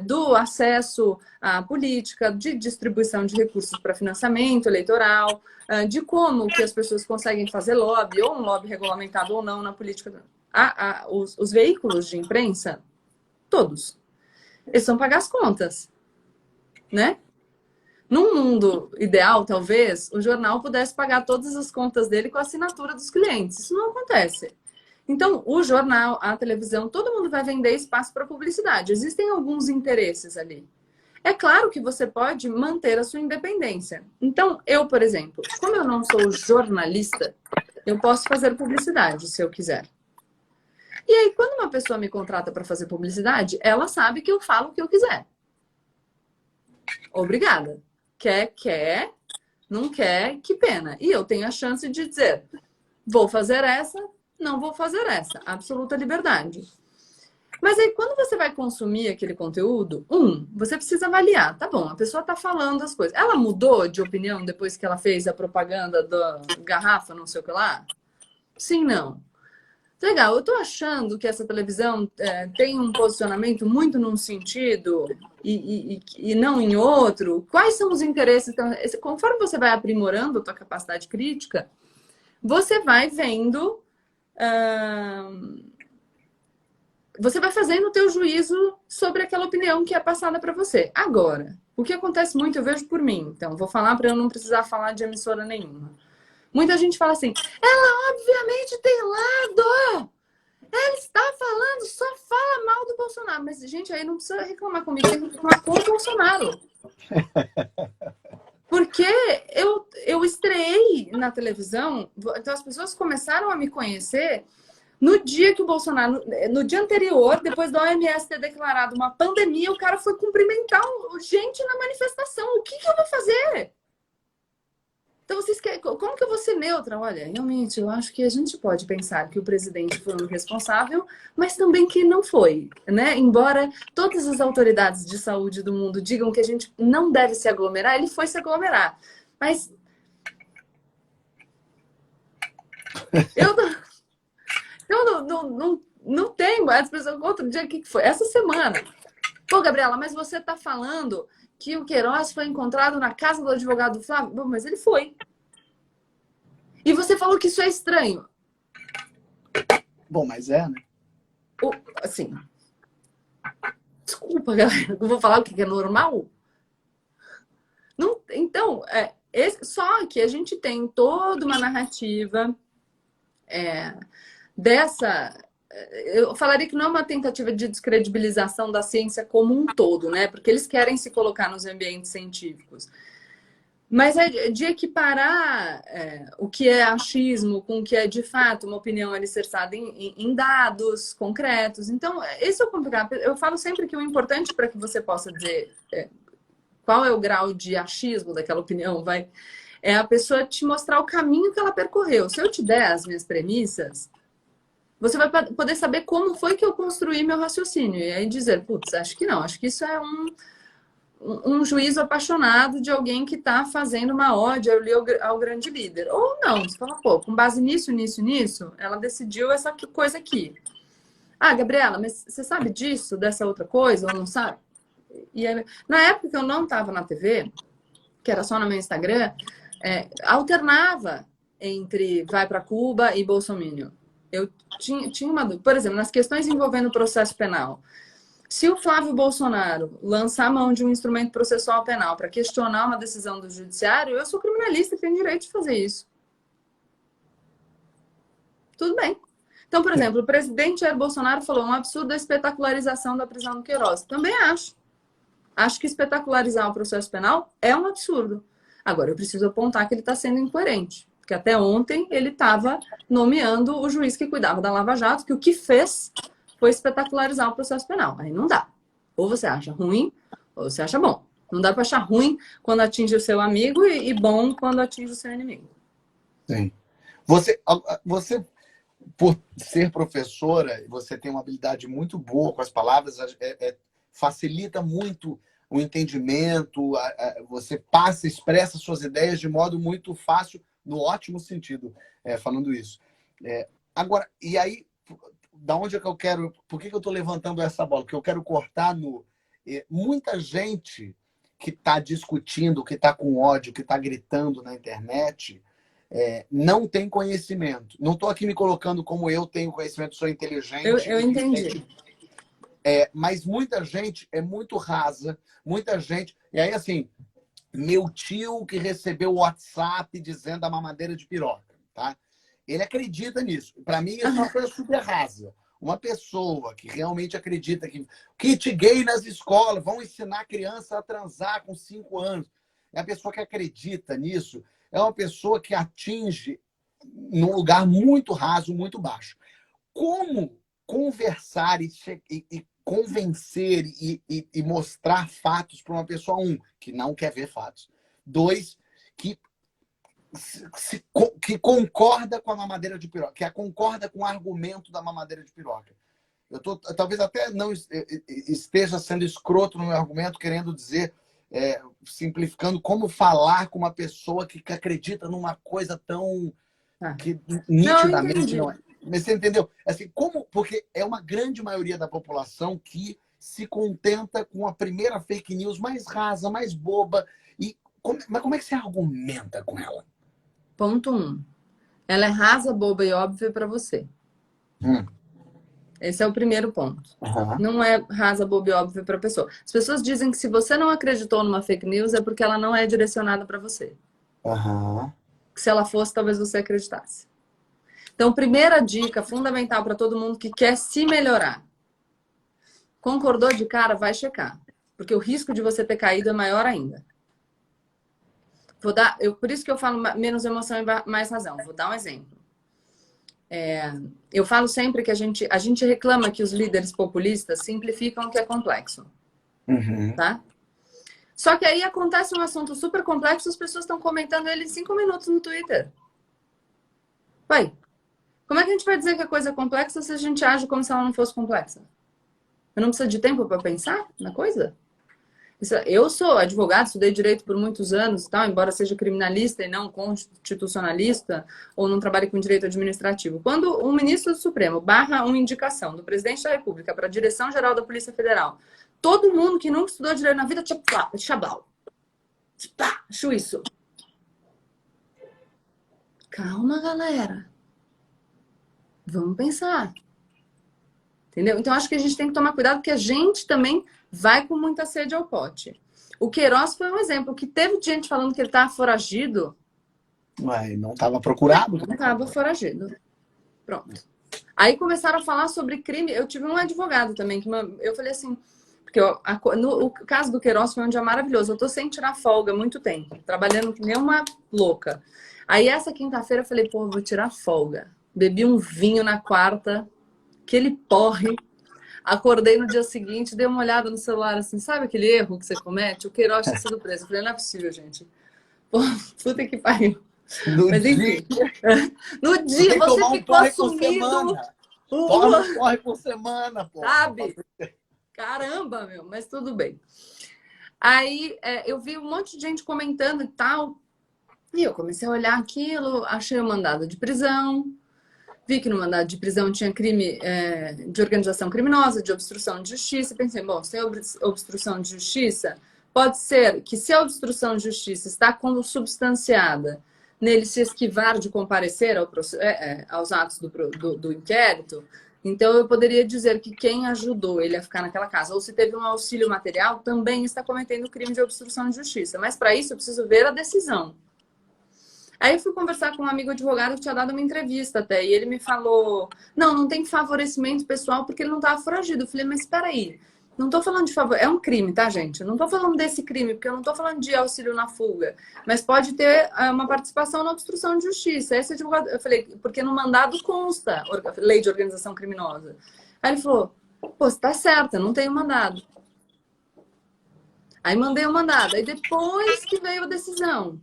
S3: do acesso à política, de distribuição de recursos para financiamento eleitoral, de como que as pessoas conseguem fazer lobby, ou um lobby regulamentado ou não na política. Os veículos de imprensa, todos, eles vão pagar as contas, né? Num mundo ideal, talvez, o jornal pudesse pagar todas as contas dele com a assinatura dos clientes. Isso não acontece. Então, o jornal, a televisão, todo mundo vai vender espaço para publicidade. Existem alguns interesses ali. É claro que você pode manter a sua independência. Então, eu, por exemplo, como eu não sou jornalista, eu posso fazer publicidade se eu quiser. E aí, quando uma pessoa me contrata para fazer publicidade, ela sabe que eu falo o que eu quiser. Obrigada. Quer, não quer, que pena. E eu tenho a chance de dizer, vou fazer essa, não vou fazer essa. Absoluta liberdade. Mas aí, quando você vai consumir aquele conteúdo, você precisa avaliar. Tá bom, a pessoa tá falando as coisas. Ela mudou de opinião depois que ela fez a propaganda da garrafa, não sei o que lá? Sim, não. Legal, eu tô achando que essa televisão tem um posicionamento muito num sentido e não em outro. Quais são os interesses? Então, conforme você vai aprimorando a tua capacidade crítica, você vai vendo... você vai fazendo o teu juízo sobre aquela opinião que é passada para você. Agora, o que acontece muito, eu vejo por mim. Então, vou falar para eu não precisar falar de emissora nenhuma. Muita gente fala assim, ela obviamente tem lado. Ela está falando, só fala mal do Bolsonaro. Mas, gente, aí não precisa reclamar comigo, tem que reclamar com o Bolsonaro. Porque eu estreiei na televisão, então as pessoas começaram a me conhecer no dia que o Bolsonaro, no dia anterior, depois da OMS ter declarado uma pandemia, o cara foi cumprimentar gente na manifestação. O que eu vou fazer? Então, vocês querem... Como que eu vou ser neutra? Olha, realmente, eu acho que a gente pode pensar que o presidente foi um responsável, mas também que não foi, né? Embora todas as autoridades de saúde do mundo digam que a gente não deve se aglomerar, ele foi se aglomerar. Mas... Eu não tenho... As pessoas... Outro dia, o que foi? Essa semana. Pô, Gabriela, mas você está falando... que o Queiroz foi encontrado na casa do advogado Flávio. Bom, mas ele foi. E você falou que isso é estranho.
S1: Bom, mas né?
S3: Assim... Desculpa, galera. Eu vou falar o que é normal? Não, então, só que a gente tem toda uma narrativa dessa... Eu falaria que não é uma tentativa de descredibilização da ciência como um todo, né? Porque eles querem se colocar nos ambientes científicos. Mas é de equiparar o que é achismo com o que é, de fato, uma opinião alicerçada em dados concretos. Então, esse é o complicado. Eu falo sempre que o importante para que você possa dizer qual é o grau de achismo daquela opinião, é a pessoa te mostrar o caminho que ela percorreu. Se eu te der as minhas premissas... Você vai poder saber como foi que eu construí meu raciocínio. E aí dizer, putz, acho que não. Acho que isso é um juízo apaixonado de alguém que está fazendo uma ode ao grande líder. Ou não, você fala, pô, com base nisso, ela decidiu essa coisa aqui. Ah, Gabriela, mas você sabe disso, dessa outra coisa, ou não sabe? E aí, na época que eu não estava na TV, que era só no meu Instagram, alternava entre vai para Cuba e Bolsonaro. Eu tinha uma dúvida. Por exemplo, nas questões envolvendo o processo penal, se o Flávio Bolsonaro lançar a mão de um instrumento processual penal para questionar uma decisão do judiciário, eu sou criminalista e tenho direito de fazer isso. Tudo bem. Então, por exemplo, o presidente Jair Bolsonaro falou um absurdo a espetacularização da prisão do Queiroz. Também acho. Acho que espetacularizar o processo penal é um absurdo. Agora, eu preciso apontar que ele está sendo incoerente. Porque até ontem ele estava nomeando o juiz que cuidava da Lava Jato, que o que fez foi espetacularizar o processo penal. Aí não dá. Ou você acha ruim, ou você acha bom. Não dá para achar ruim quando atinge o seu amigo e bom quando atinge o seu inimigo.
S1: Sim. Você, por ser professora, você tem uma habilidade muito boa com as palavras, facilita muito o entendimento, você passa, expressa suas ideias de modo muito fácil, no ótimo sentido, falando isso. Agora, e aí, da onde é que eu quero... Por que eu estou levantando essa bola? Porque eu quero cortar no... muita gente que está discutindo, que está com ódio, que está gritando na internet, não tem conhecimento. Não estou aqui me colocando como eu tenho conhecimento, sou inteligente.
S3: Eu entendi.
S1: Mas muita gente é muito rasa, muita gente... E aí, assim... meu tio que recebeu o WhatsApp dizendo a mamadeira de piroca, tá? Ele acredita nisso. Para mim, isso é uma coisa super rasa. Uma pessoa que realmente acredita que kit gay nas escolas vão ensinar a criança a transar com 5 anos. É a pessoa que acredita nisso. É uma pessoa que atinge num lugar muito raso, muito baixo. Como conversar e convencer e mostrar fatos para uma pessoa, que não quer ver fatos. 2, que concorda com a mamadeira de piroca, que concorda com o argumento da mamadeira de piroca. Talvez até não esteja sendo escroto no meu argumento, querendo dizer, simplificando, como falar com uma pessoa que acredita numa coisa tão que nitidamente não é. Mas você entendeu? Assim, porque é uma grande maioria da população que se contenta com a primeira fake news mais rasa, mais boba. Mas como é que você argumenta com ela?
S3: Ponto 1. Ela é rasa, boba e óbvia para você. Esse é o primeiro ponto. Não é rasa, boba e óbvia para a pessoa. As pessoas dizem que se você não acreditou numa fake news é porque ela não é direcionada para você. Que se ela fosse, talvez você acreditasse. Então, primeira dica fundamental para todo mundo que quer se melhorar. Concordou de cara, vai checar. Porque o risco de você ter caído é maior ainda. Por isso que eu falo menos emoção e mais razão. Vou dar um exemplo. Eu falo sempre que a gente reclama que os líderes populistas simplificam o que é complexo. Tá? Só que aí acontece um assunto super complexo, as pessoas estão comentando ele em 5 minutos no Twitter. Vai. Como é que a gente vai dizer que a coisa é complexa se a gente age como se ela não fosse complexa? Eu não preciso de tempo para pensar na coisa? Eu sou advogado, estudei direito por muitos anos, tal, embora seja criminalista e não constitucionalista, ou não trabalhe com direito administrativo. Quando um ministro do Supremo barra uma indicação do presidente da República para a Direção-Geral da Polícia Federal, todo mundo que nunca estudou direito na vida, chablau. Isso. Calma, galera. Vamos pensar. Entendeu? Então, acho que a gente tem que tomar cuidado, porque a gente também vai com muita sede ao pote. O Queiroz foi um exemplo, que teve gente falando que ele estava foragido.
S1: Ué, não estava procurado?
S3: Não estava foragido. Pronto. Aí começaram a falar sobre crime. Eu tive um advogado também, que eu falei assim, porque o caso do Queiroz foi um dia maravilhoso. Eu tô sem tirar folga há muito tempo, trabalhando que nem uma louca. Aí essa quinta-feira eu falei, vou tirar folga. Bebi um vinho na quarta, aquele porre. Acordei no dia seguinte, dei uma olhada no celular, assim, sabe aquele erro que você comete? O Queiroz tinha sido preso. Eu falei, não é possível, gente. Pô, puta que pariu. Mas enfim, no dia você ficou sumido.
S1: Toma um porre por semana, pô.
S3: Sabe? Caramba, meu, mas tudo bem. Aí eu vi um monte de gente comentando e tal. E eu comecei a olhar aquilo, achei o mandado de prisão. Vi que no mandado de prisão tinha crime de organização criminosa, de obstrução de justiça. Pensei, bom, se é obstrução de justiça, pode ser que se a obstrução de justiça está consubstanciada nele se esquivar de comparecer aos atos do inquérito, então eu poderia dizer que quem ajudou ele a ficar naquela casa, ou se teve um auxílio material, também está cometendo crime de obstrução de justiça. Mas para isso eu preciso ver a decisão. Aí eu fui conversar com um amigo advogado que tinha dado uma entrevista até, e ele me falou, não tem favorecimento pessoal porque ele não estava foragido. Eu falei, mas espera aí, não estou falando de favor, é um crime, tá, gente? Eu não estou falando desse crime, porque eu não estou falando de auxílio na fuga, mas pode ter uma participação na obstrução de justiça. Esse advogado, eu falei, porque no mandado consta lei de organização criminosa. Aí ele falou, pô, você tá certa, não tenho mandado. Aí mandei o mandado, aí depois que veio a decisão.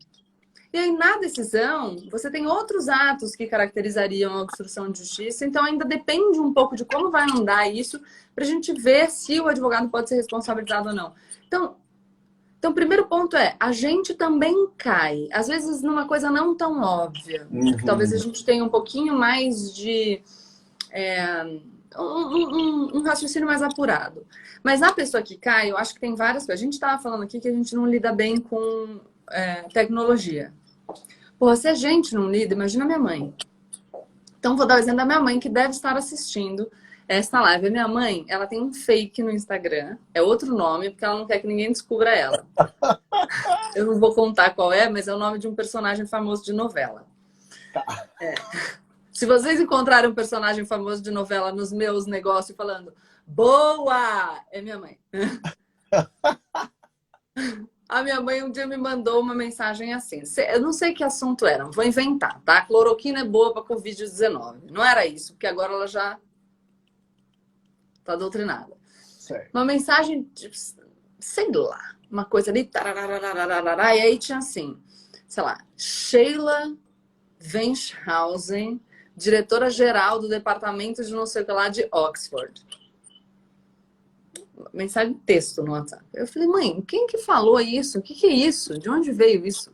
S3: E aí, na decisão, você tem outros atos que caracterizariam a obstrução de justiça, então ainda depende um pouco de como vai andar isso, para a gente ver se o advogado pode ser responsabilizado ou não. Então, o primeiro ponto é, a gente também cai, às vezes numa coisa não tão óbvia. Talvez a gente tenha um pouquinho mais de... um raciocínio mais apurado. Mas a pessoa que cai, eu acho que tem várias coisas. A gente estava falando aqui que a gente não lida bem com tecnologia. Pô, se a gente não lida, imagina minha mãe. Então, vou dar o exemplo da minha mãe, que deve estar assistindo esta live. A minha mãe, ela tem um fake no Instagram. É outro nome, porque ela não quer que ninguém descubra ela. Eu não vou contar qual é, mas é o nome de um personagem famoso de novela.
S1: Tá.
S3: Se vocês encontrarem um personagem famoso de novela nos meus negócios falando boa, é minha mãe. A minha mãe um dia me mandou uma mensagem assim. Eu não sei que assunto era, vou inventar, tá? Cloroquina é boa para Covid-19. Não era isso, porque agora ela já tá doutrinada.
S1: Certo.
S3: Uma mensagem, tipo, sei lá, uma coisa ali, tarararararará, e aí tinha assim, sei lá, Sheila Wenshausen, diretora-geral do departamento de não sei o que lá de Oxford. Mensagem de texto no WhatsApp. Eu falei, mãe, quem que falou isso? O que que é isso? De onde veio isso?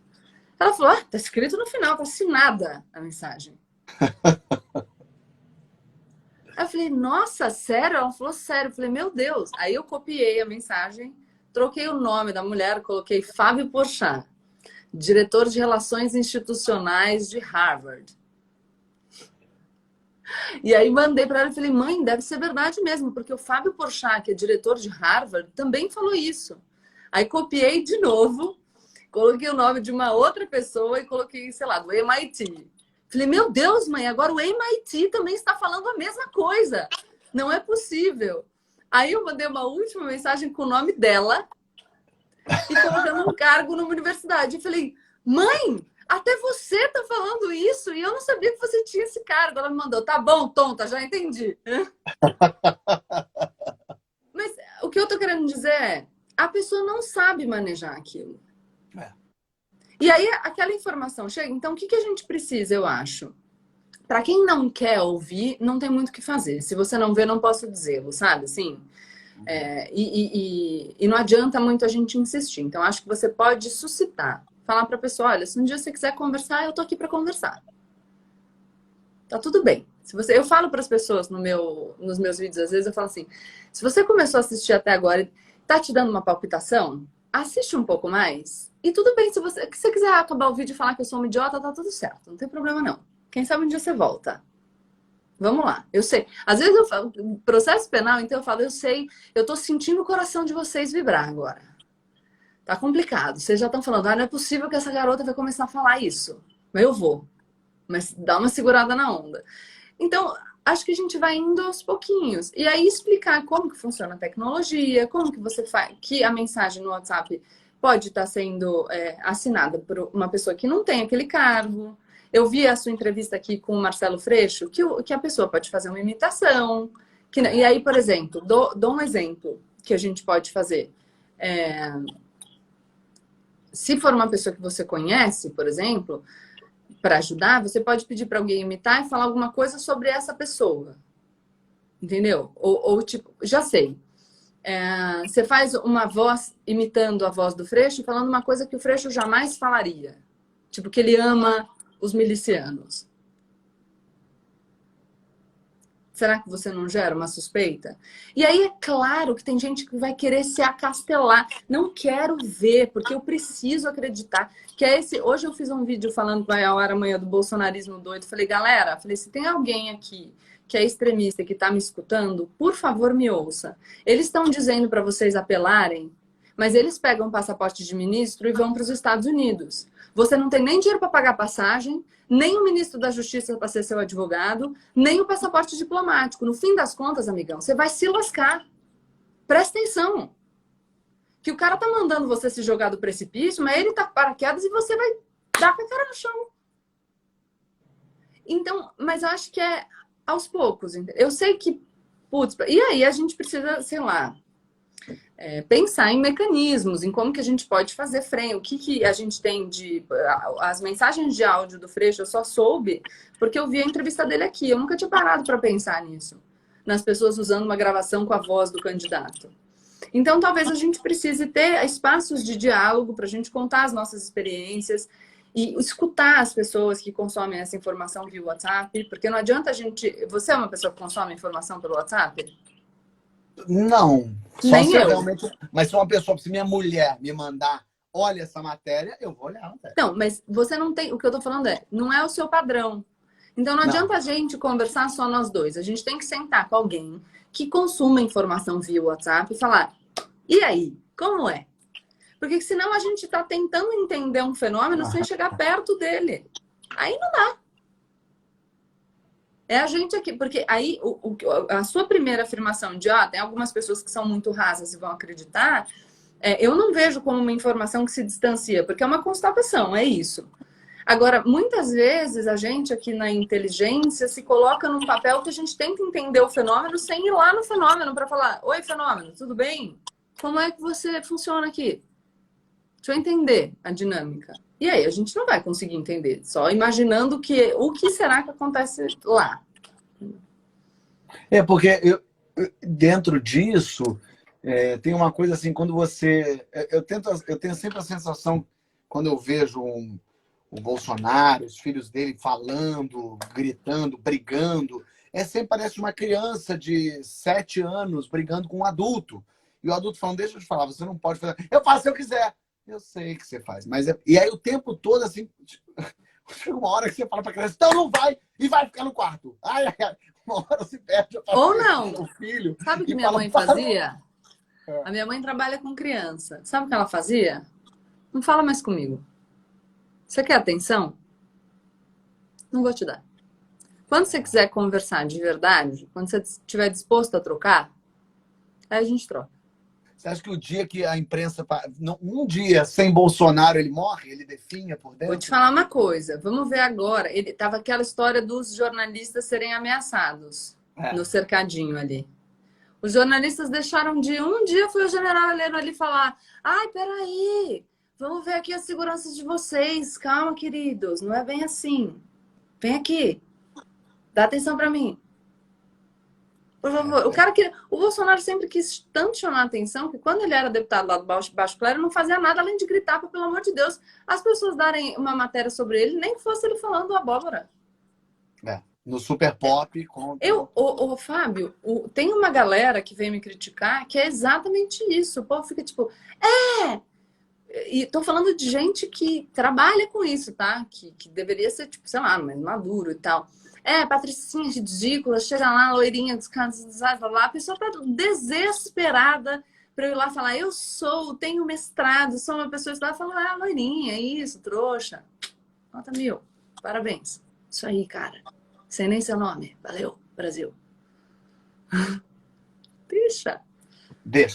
S3: Ela falou, tá escrito no final, tá assinada a mensagem. Aí eu falei, nossa, sério? Ela falou, sério. Eu falei, meu Deus. Aí eu copiei a mensagem, troquei o nome da mulher, coloquei Fábio Porchat, diretor de Relações Institucionais de Harvard. E aí mandei para ela e falei, mãe, deve ser verdade mesmo, porque o Fábio Porchat, que é diretor de Harvard, também falou isso. Aí copiei de novo, coloquei o nome de uma outra pessoa e coloquei, sei lá, do MIT. Falei, meu Deus, mãe, agora o MIT também está falando a mesma coisa. Não é possível. Aí eu mandei uma última mensagem com o nome dela e colocando um cargo numa universidade. Eu falei, mãe, até você tá falando isso e eu não sabia que você tinha esse cargo. Ela me mandou, tá bom, tonta, já entendi. Mas o que eu tô querendo dizer é, a pessoa não sabe manejar aquilo. E aí aquela informação chega. Então o que a gente precisa, eu acho? Para quem não quer ouvir, não tem muito o que fazer. Se você não vê, não posso dizê-lo, sabe? Assim, e não adianta muito a gente insistir. Então acho que você pode suscitar. Falar para a pessoa, olha, se um dia você quiser conversar, eu tô aqui para conversar. Tá tudo bem. Eu falo para as pessoas nos meus vídeos, às vezes eu falo assim, se você começou a assistir até agora e tá te dando uma palpitação, assiste um pouco mais. E tudo bem, se você quiser acabar o vídeo e falar que eu sou uma idiota, tá tudo certo. Não tem problema, não. Quem sabe um dia você volta. Vamos lá. Eu sei. Às vezes eu falo, processo penal, então eu falo, eu sei, eu tô sentindo o coração de vocês vibrar agora. Tá complicado. Vocês já estão falando, não é possível que essa garota vai começar a falar isso. Mas eu vou. Mas dá uma segurada na onda. Então, acho que a gente vai indo aos pouquinhos. E aí explicar como que funciona a tecnologia, como que você faz, que a mensagem no WhatsApp pode estar sendo assinada por uma pessoa que não tem aquele cargo. Eu vi a sua entrevista aqui com o Marcelo Freixo, que a pessoa pode fazer uma imitação. E aí, por exemplo, dou um exemplo que a gente pode fazer. Se for uma pessoa que você conhece, por exemplo, para ajudar, você pode pedir para alguém imitar e falar alguma coisa sobre essa pessoa. Entendeu? Ou tipo, já sei. Você faz uma voz imitando a voz do Freixo, falando uma coisa que o Freixo jamais falaria. Tipo, que ele ama os milicianos. Será que você não gera uma suspeita? E aí é claro que tem gente que vai querer se acastelar. Não quero ver, porque eu preciso acreditar. Que é esse. Hoje eu fiz um vídeo falando que vai ao ar amanhã do bolsonarismo doido. Falei, galera, se tem alguém aqui que é extremista e que está me escutando, por favor, me ouça. Eles estão dizendo para vocês apelarem, mas eles pegam o passaporte de ministro e vão para os Estados Unidos. Você não tem nem dinheiro para pagar passagem, nem o ministro da Justiça para ser seu advogado, nem o passaporte diplomático. No fim das contas, amigão, você vai se lascar. Presta atenção. Que o cara tá mandando você se jogar do precipício, mas ele tá com paraquedas e você vai dar com a cara no chão. Então, mas eu acho que é aos poucos. Eu sei que, putz, e aí a gente precisa, sei lá, pensar em mecanismos, em como que a gente pode fazer freio, o que a gente tem de... As mensagens de áudio do Freixo eu só soube porque eu vi a entrevista dele aqui. Eu nunca tinha parado para pensar nisso. Nas pessoas usando uma gravação com a voz do candidato. Então, talvez a gente precise ter espaços de diálogo para a gente contar as nossas experiências e escutar as pessoas que consomem essa informação via WhatsApp, porque não adianta a gente... Você é uma pessoa que consome informação pelo WhatsApp?
S1: Não. Só
S3: Nem
S1: se
S3: eu.
S1: realmente... Mas se uma pessoa, se minha mulher me mandar, olha essa matéria, eu vou olhar a matéria.
S3: Não, mas você não tem... O que eu tô falando não é o seu padrão. Então não adianta a gente conversar só nós dois. A gente tem que sentar com alguém que consuma informação via WhatsApp e falar, e aí, como é? Porque senão a gente está tentando entender um fenômeno sem chegar perto dele. Aí não dá. É a gente aqui, porque aí a sua primeira afirmação de tem algumas pessoas que são muito rasas e vão acreditar, eu não vejo como uma informação que se distancia, porque é uma constatação, é isso. Agora, muitas vezes a gente aqui na inteligência se coloca num papel que a gente tenta entender o fenômeno sem ir lá no fenômeno para falar: oi, fenômeno, tudo bem? Como é que você funciona aqui? Deixa eu entender a dinâmica. E aí, a gente não vai conseguir entender, só imaginando o que será que acontece lá.
S1: Porque dentro disso, tem uma coisa assim, quando você... Eu tenho sempre a sensação, quando eu vejo o Bolsonaro, os filhos dele falando, gritando, brigando, sempre parece uma criança de 7 anos brigando com um adulto. E o adulto falando: deixa eu te falar, você não pode fazer... Eu faço se eu quiser. Eu sei que você faz, mas... E aí o tempo todo, assim, chega uma hora que você fala pra criança: então não vai, e vai ficar no quarto. Ai, uma hora se perde.
S3: Ou não.
S1: O filho,
S3: sabe o que minha mãe fazia? A minha mãe trabalha com criança. Sabe o que ela fazia? Não fala mais comigo. Você quer atenção? Não vou te dar. Quando você quiser conversar de verdade, quando você estiver disposto a trocar, aí a gente troca.
S1: Você acha que o dia que a imprensa... Um dia sem Bolsonaro ele morre? Ele definha por dentro?
S3: Vou te falar uma coisa. Vamos ver agora. Tava aquela história dos jornalistas serem ameaçados no cercadinho ali. Os jornalistas deixaram de... Um dia foi o general Heleno ali falar: ai, peraí, vamos ver aqui as seguranças de vocês. Calma, queridos. Não é bem assim. Vem aqui. Dá atenção pra mim. Por favor. O Bolsonaro sempre quis tanto chamar a atenção que quando ele era deputado lá do Baixo Clero, não fazia nada além de gritar para, pelo amor de Deus, as pessoas darem uma matéria sobre ele, nem que fosse ele falando abóbora.
S1: No Super Pop.
S3: Fábio, tem uma galera que vem me criticar que é exatamente isso. O povo fica tipo... E tô falando de gente que trabalha com isso, tá? Que deveria ser, tipo, sei lá, mais maduro e tal. Patricinha ridícula, chega lá, loirinha, descansada lá, a pessoa tá desesperada pra eu ir lá falar: eu tenho mestrado, sou uma pessoa estudada. Fala: loirinha, isso, trouxa. Nota 1000, parabéns. Isso aí, cara. Sei nem seu nome. Valeu, Brasil. Deixa.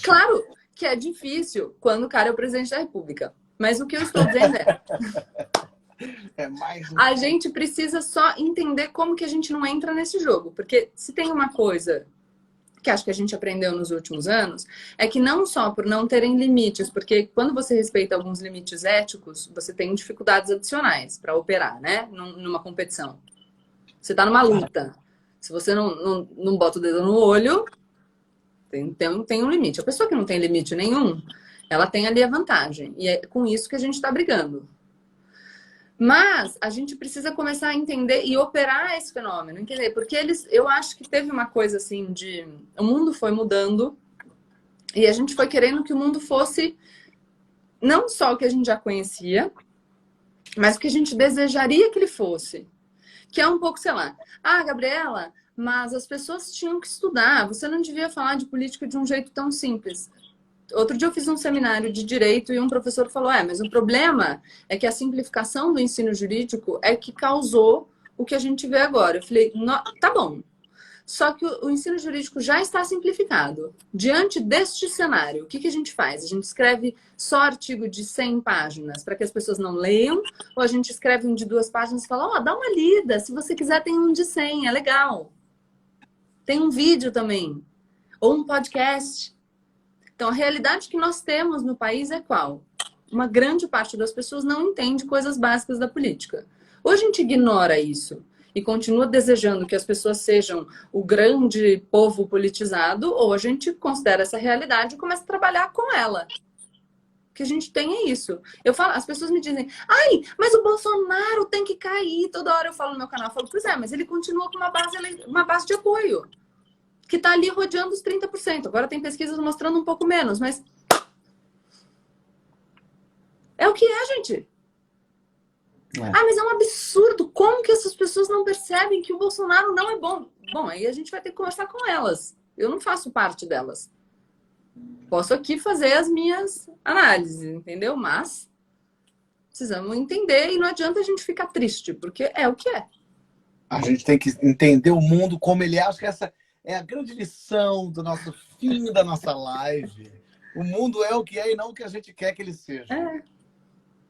S3: Claro que é difícil quando o cara é o presidente da República. Mas o que eu estou dizendo a gente precisa só entender como que a gente não entra nesse jogo. Porque se tem uma coisa que acho que a gente aprendeu nos últimos anos, é que não só por não terem limites, porque quando você respeita alguns limites éticos, você tem dificuldades adicionais para operar, né? Numa competição. Você está numa luta. Se você não bota o dedo no olho, tem um limite. A pessoa que não tem limite nenhum, ela tem ali a vantagem. E é com isso que a gente está brigando. Mas a gente precisa começar a entender e operar esse fenômeno. Entender? Porque eu acho que teve uma coisa assim de... O mundo foi mudando e a gente foi querendo que o mundo fosse não só o que a gente já conhecia, mas o que a gente desejaria que ele fosse. Que é um pouco, sei lá... Gabriela, mas as pessoas tinham que estudar. Você não devia falar de política de um jeito tão simples. Outro dia eu fiz um seminário de direito e um professor falou: mas o problema é que a simplificação do ensino jurídico é que causou o que a gente vê agora. Eu falei: tá bom. Só que o ensino jurídico já está simplificado. Diante deste cenário, o que a gente faz? A gente escreve só artigo de 100 páginas para que as pessoas não leiam? Ou a gente escreve um de 2 páginas e fala: dá uma lida. Se você quiser, tem um de 100. É legal. Tem um vídeo também. Ou um podcast. Então, a realidade que nós temos no país é qual? Uma grande parte das pessoas não entende coisas básicas da política. Ou a gente ignora isso e continua desejando que as pessoas sejam o grande povo politizado, ou a gente considera essa realidade e começa a trabalhar com ela. O que a gente tem é isso. As pessoas me dizem: mas o Bolsonaro tem que cair. Toda hora eu falo no meu canal, pois é, mas ele continua com uma base de apoio que está ali rodeando os 30%. Agora tem pesquisas mostrando um pouco menos, mas é o que é, gente. Mas é um absurdo. Como que essas pessoas não percebem que o Bolsonaro não é bom? Bom, aí a gente vai ter que conversar com elas. Eu não faço parte delas. Posso aqui fazer as minhas análises, entendeu? Mas precisamos entender e não adianta a gente ficar triste, porque é o que é.
S1: A gente tem que entender o mundo como ele é. Acho que essa é a grande lição do nosso fim da nossa live. O mundo é o que é e não o que a gente quer que ele seja.
S3: É.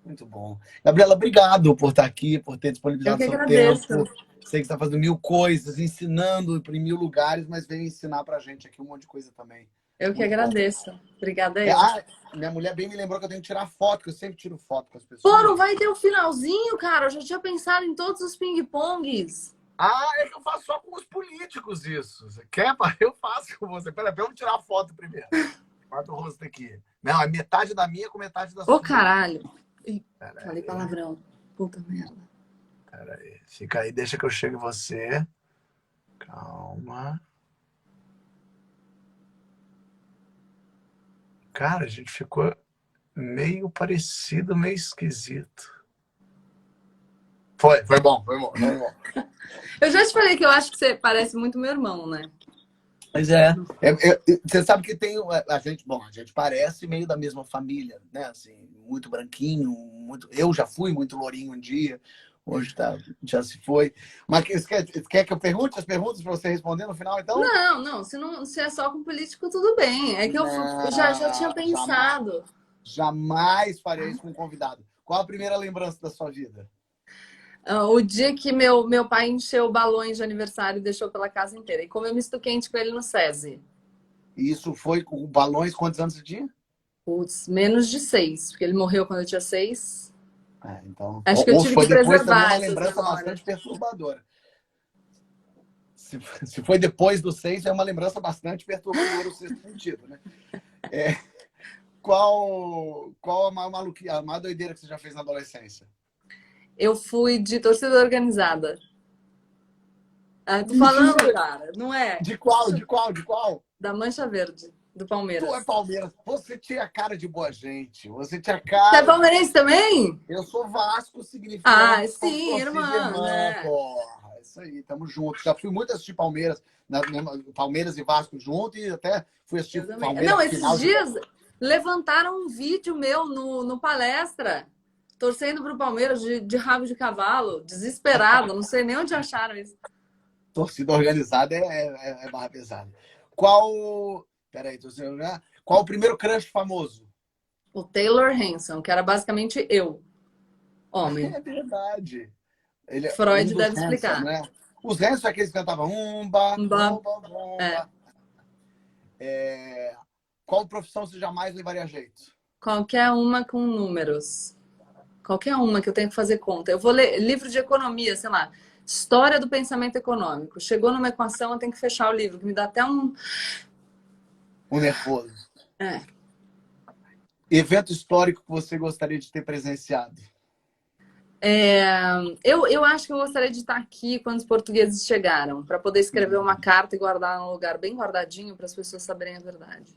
S1: Muito bom. Gabriela, obrigado por estar aqui, por ter
S3: Eu
S1: disponibilizado
S3: que
S1: seu
S3: agradeço.
S1: tempo. Sei que você está fazendo 1000 coisas, ensinando em 1000 lugares, mas veio ensinar pra gente aqui um monte de coisa também.
S3: Eu que
S1: Muito
S3: agradeço. Obrigada aí.
S1: minha mulher bem me lembrou que eu tenho que tirar foto, que eu sempre tiro foto com as pessoas.
S3: Pô, não vai ter o finalzinho, cara? Eu já tinha pensado em todos os ping-pongs.
S1: É que eu faço só com os políticos isso. Você quer? Eu faço com você. Peraí, vamos tirar a foto primeiro. Bota o rosto aqui. Não, é metade da minha com metade da sua.
S3: Ô, caralho. Ih, falei palavrão. Puta merda.
S1: Peraí. Fica aí, deixa que eu chego em você. Calma. Cara, a gente ficou meio parecido, meio esquisito. Foi bom.
S3: Eu já te falei que eu acho que você parece muito meu irmão, né?
S1: Mas você sabe que tem a gente parece meio da mesma família, né? Assim, muito branquinho, muito. Eu já fui muito lourinho um dia, hoje já se foi. Mas quer que eu pergunte as perguntas para você responder no final, então?
S3: Não. Se é só com político, tudo bem. É que eu já tinha pensado.
S1: Jamais farei isso com um convidado. Qual a primeira lembrança da sua vida?
S3: O dia que meu pai encheu balões de aniversário e deixou pela casa inteira. E comeu misto quente com ele no SESI.
S1: Isso foi com balões, quantos anos você tinha?
S3: Putz, menos de 6, porque ele morreu quando eu tinha 6.
S1: Então,
S3: acho que eu tive
S1: foi
S3: que
S1: depois
S3: preservar
S1: também uma
S3: essas
S1: lembrança
S3: memórias.
S1: bastante perturbadora. Se foi depois do 6, é uma lembrança bastante perturbadora no sexto sentido, né? Qual a maior doideira que você já fez na adolescência?
S3: Eu fui de torcida organizada. Tô falando, cara, não é?
S1: De qual?
S3: Da Mancha Verde, do Palmeiras.
S1: Tu é Palmeiras. Você tinha cara de boa gente. Você tinha
S3: Você
S1: cara...
S3: é palmeirense também?
S1: Eu sou Vasco, significa...
S3: Sim, irmã, né?
S1: Porra, isso aí, tamo junto. Já fui muito assistir Palmeiras, Palmeiras e Vasco junto, e até fui assistir Palmeiras.
S3: Não, esses dias levantaram um vídeo meu no palestra, torcendo pro Palmeiras de rabo de cavalo, desesperado, não sei nem onde acharam isso.
S1: Torcida organizada é barra pesada. Qual o primeiro crush famoso?
S3: O Taylor Hanson, que era basicamente eu, homem.
S1: É verdade.
S3: Freud deve explicar.
S1: Né? Os Hanson é aqueles que cantavam umba. Qual profissão você jamais levaria a jeito?
S3: Qualquer uma com números. Qualquer uma que eu tenho que fazer conta. Eu vou ler livro de economia, sei lá. História do pensamento econômico. Chegou numa equação, eu tenho que fechar o livro, que me dá até um
S1: nervoso. Evento histórico que você gostaria de ter presenciado?
S3: Eu acho que eu gostaria de estar aqui quando os portugueses chegaram, para poder escrever uma carta e guardar num lugar bem guardadinho para as pessoas saberem a verdade.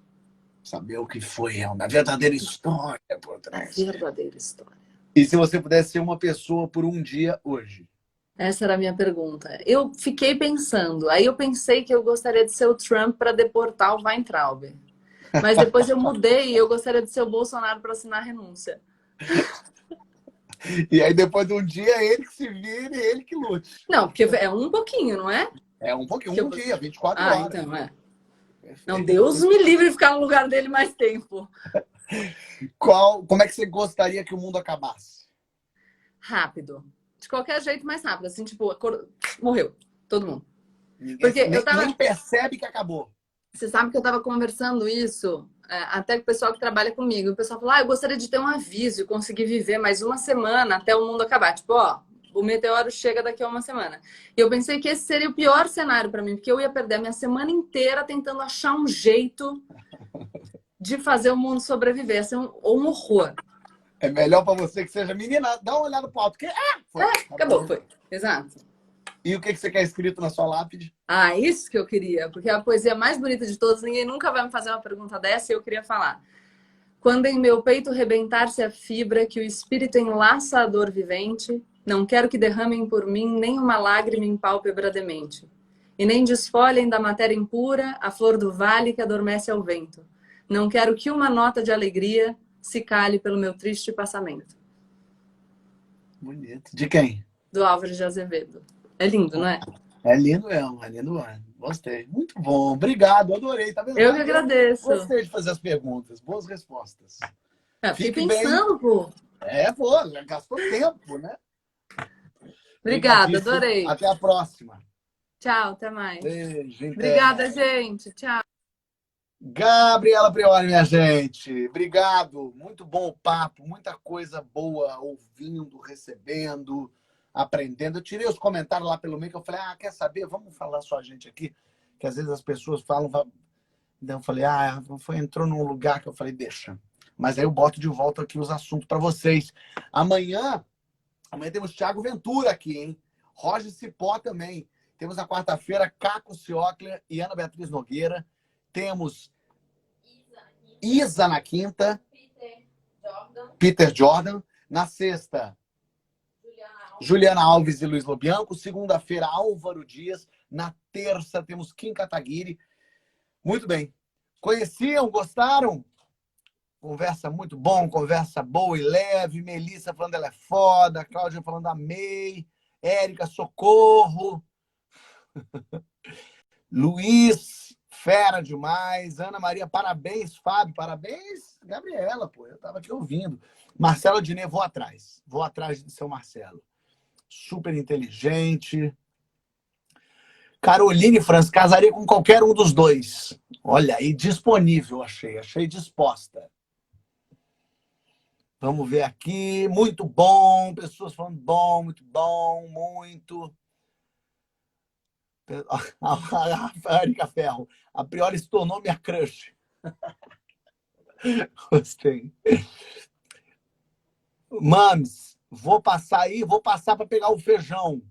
S1: Saber o que foi, a verdadeira história por trás.
S3: A verdadeira história.
S1: E se você pudesse ser uma pessoa por um dia hoje?
S3: Essa era a minha pergunta. Eu fiquei pensando. Aí eu pensei que eu gostaria de ser o Trump para deportar o Weintraub. Mas depois eu mudei e eu gostaria de ser o Bolsonaro para assinar a renúncia.
S1: E aí depois de um dia, ele que se vire e ele que lute.
S3: Não, porque é um pouquinho, não é?
S1: É um pouquinho, dia, 24 horas.
S3: Então Não, Deus me livre de ficar no lugar dele mais tempo.
S1: Como é que você gostaria que o mundo acabasse?
S3: Rápido. De qualquer jeito, mais rápido. Assim, tipo, morreu. Todo mundo.
S1: Nem percebe que acabou.
S3: Você sabe que eu tava conversando isso até com o pessoal que trabalha comigo. O pessoal falou, eu gostaria de ter um aviso e conseguir viver mais uma semana até o mundo acabar. Tipo, o meteoro chega daqui a uma semana. E eu pensei que esse seria o pior cenário para mim, porque eu ia perder a minha semana inteira tentando achar um jeito de fazer o mundo sobreviver. Ia ser um horror.
S1: É melhor para você que seja menina, dá uma olhada pro alto.
S3: Acabou, foi. Exato.
S1: E o que você quer escrito na sua lápide?
S3: Isso que eu queria, porque é a poesia mais bonita de todas. Ninguém nunca vai me fazer uma pergunta dessa e eu queria falar. Quando em meu peito rebentar-se a fibra que o espírito enlaça a dor vivente, não quero que derramem por mim nem uma lágrima em pálpebra demente, e nem desfolhem da matéria impura a flor do vale que adormece ao vento. Não quero que uma nota de alegria se cale pelo meu triste passamento.
S1: Bonito. De quem?
S3: Do Álvares de Azevedo. É lindo, não é?
S1: É lindo mesmo, é lindo mesmo. Gostei. Muito bom. Obrigado, adorei. Tá vendo?
S3: Eu que agradeço.
S1: Gostei de fazer as perguntas. Boas respostas.
S3: Fiquei
S1: Fique bem.
S3: pensando, pô.
S1: Pô, já gastou tempo, né?
S3: Obrigada,
S1: Obrigadíssimo.
S3: adorei.
S1: Até a próxima.
S3: Tchau, até mais.
S1: Beijo.
S3: Obrigada, gente. Tchau.
S1: Gabriela Prioli, minha gente. Obrigado. Muito bom o papo, muita coisa boa ouvindo, recebendo, aprendendo. Eu tirei os comentários lá pelo meio que eu falei, quer saber? Vamos falar só a gente aqui. Que às vezes as pessoas falam. Então eu falei, entrou num lugar que eu falei, deixa. Mas aí eu boto de volta aqui os assuntos para vocês. Amanhã temos Thiago Ventura aqui, hein? Roger Cipó também. Temos na quarta-feira Caco Ciocler e Ana Beatriz Nogueira. Temos Isa na quinta. Peter Jordan. Na sexta, Juliana Alves e Luiz Lobianco. Segunda-feira, Álvaro Dias. Na terça, temos Kim Kataguiri. Muito bem. Conheciam? Gostaram? Conversa muito bom, conversa boa e leve. Melissa falando ela é foda. Cláudia falando amei. Érica, socorro. Luiz, fera demais. Ana Maria, parabéns. Fábio, parabéns. Gabriela, pô, eu tava aqui ouvindo. Marcelo Diné, vou atrás. Vou atrás do seu Marcelo. Super inteligente. Caroline Franz, casaria com qualquer um dos dois. Olha aí, disponível, achei disposta. Vamos ver aqui, muito bom, pessoas falando bom, muito bom, muito. A Erika Ferro, a priori se tornou minha crush. Gostei. Mames, vou passar para pegar o feijão.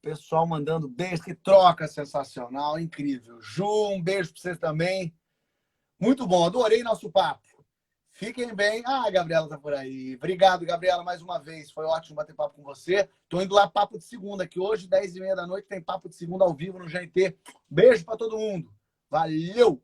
S1: Pessoal mandando beijo, que troca sensacional, incrível. Ju, um beijo para vocês também. Muito bom, adorei nosso papo. Fiquem bem. A Gabriela tá por aí. Obrigado, Gabriela, mais uma vez. Foi ótimo bater papo com você. Tô indo lá papo de segunda, que hoje, 10h30 da noite, tem papo de segunda ao vivo no GNT. Beijo para todo mundo. Valeu!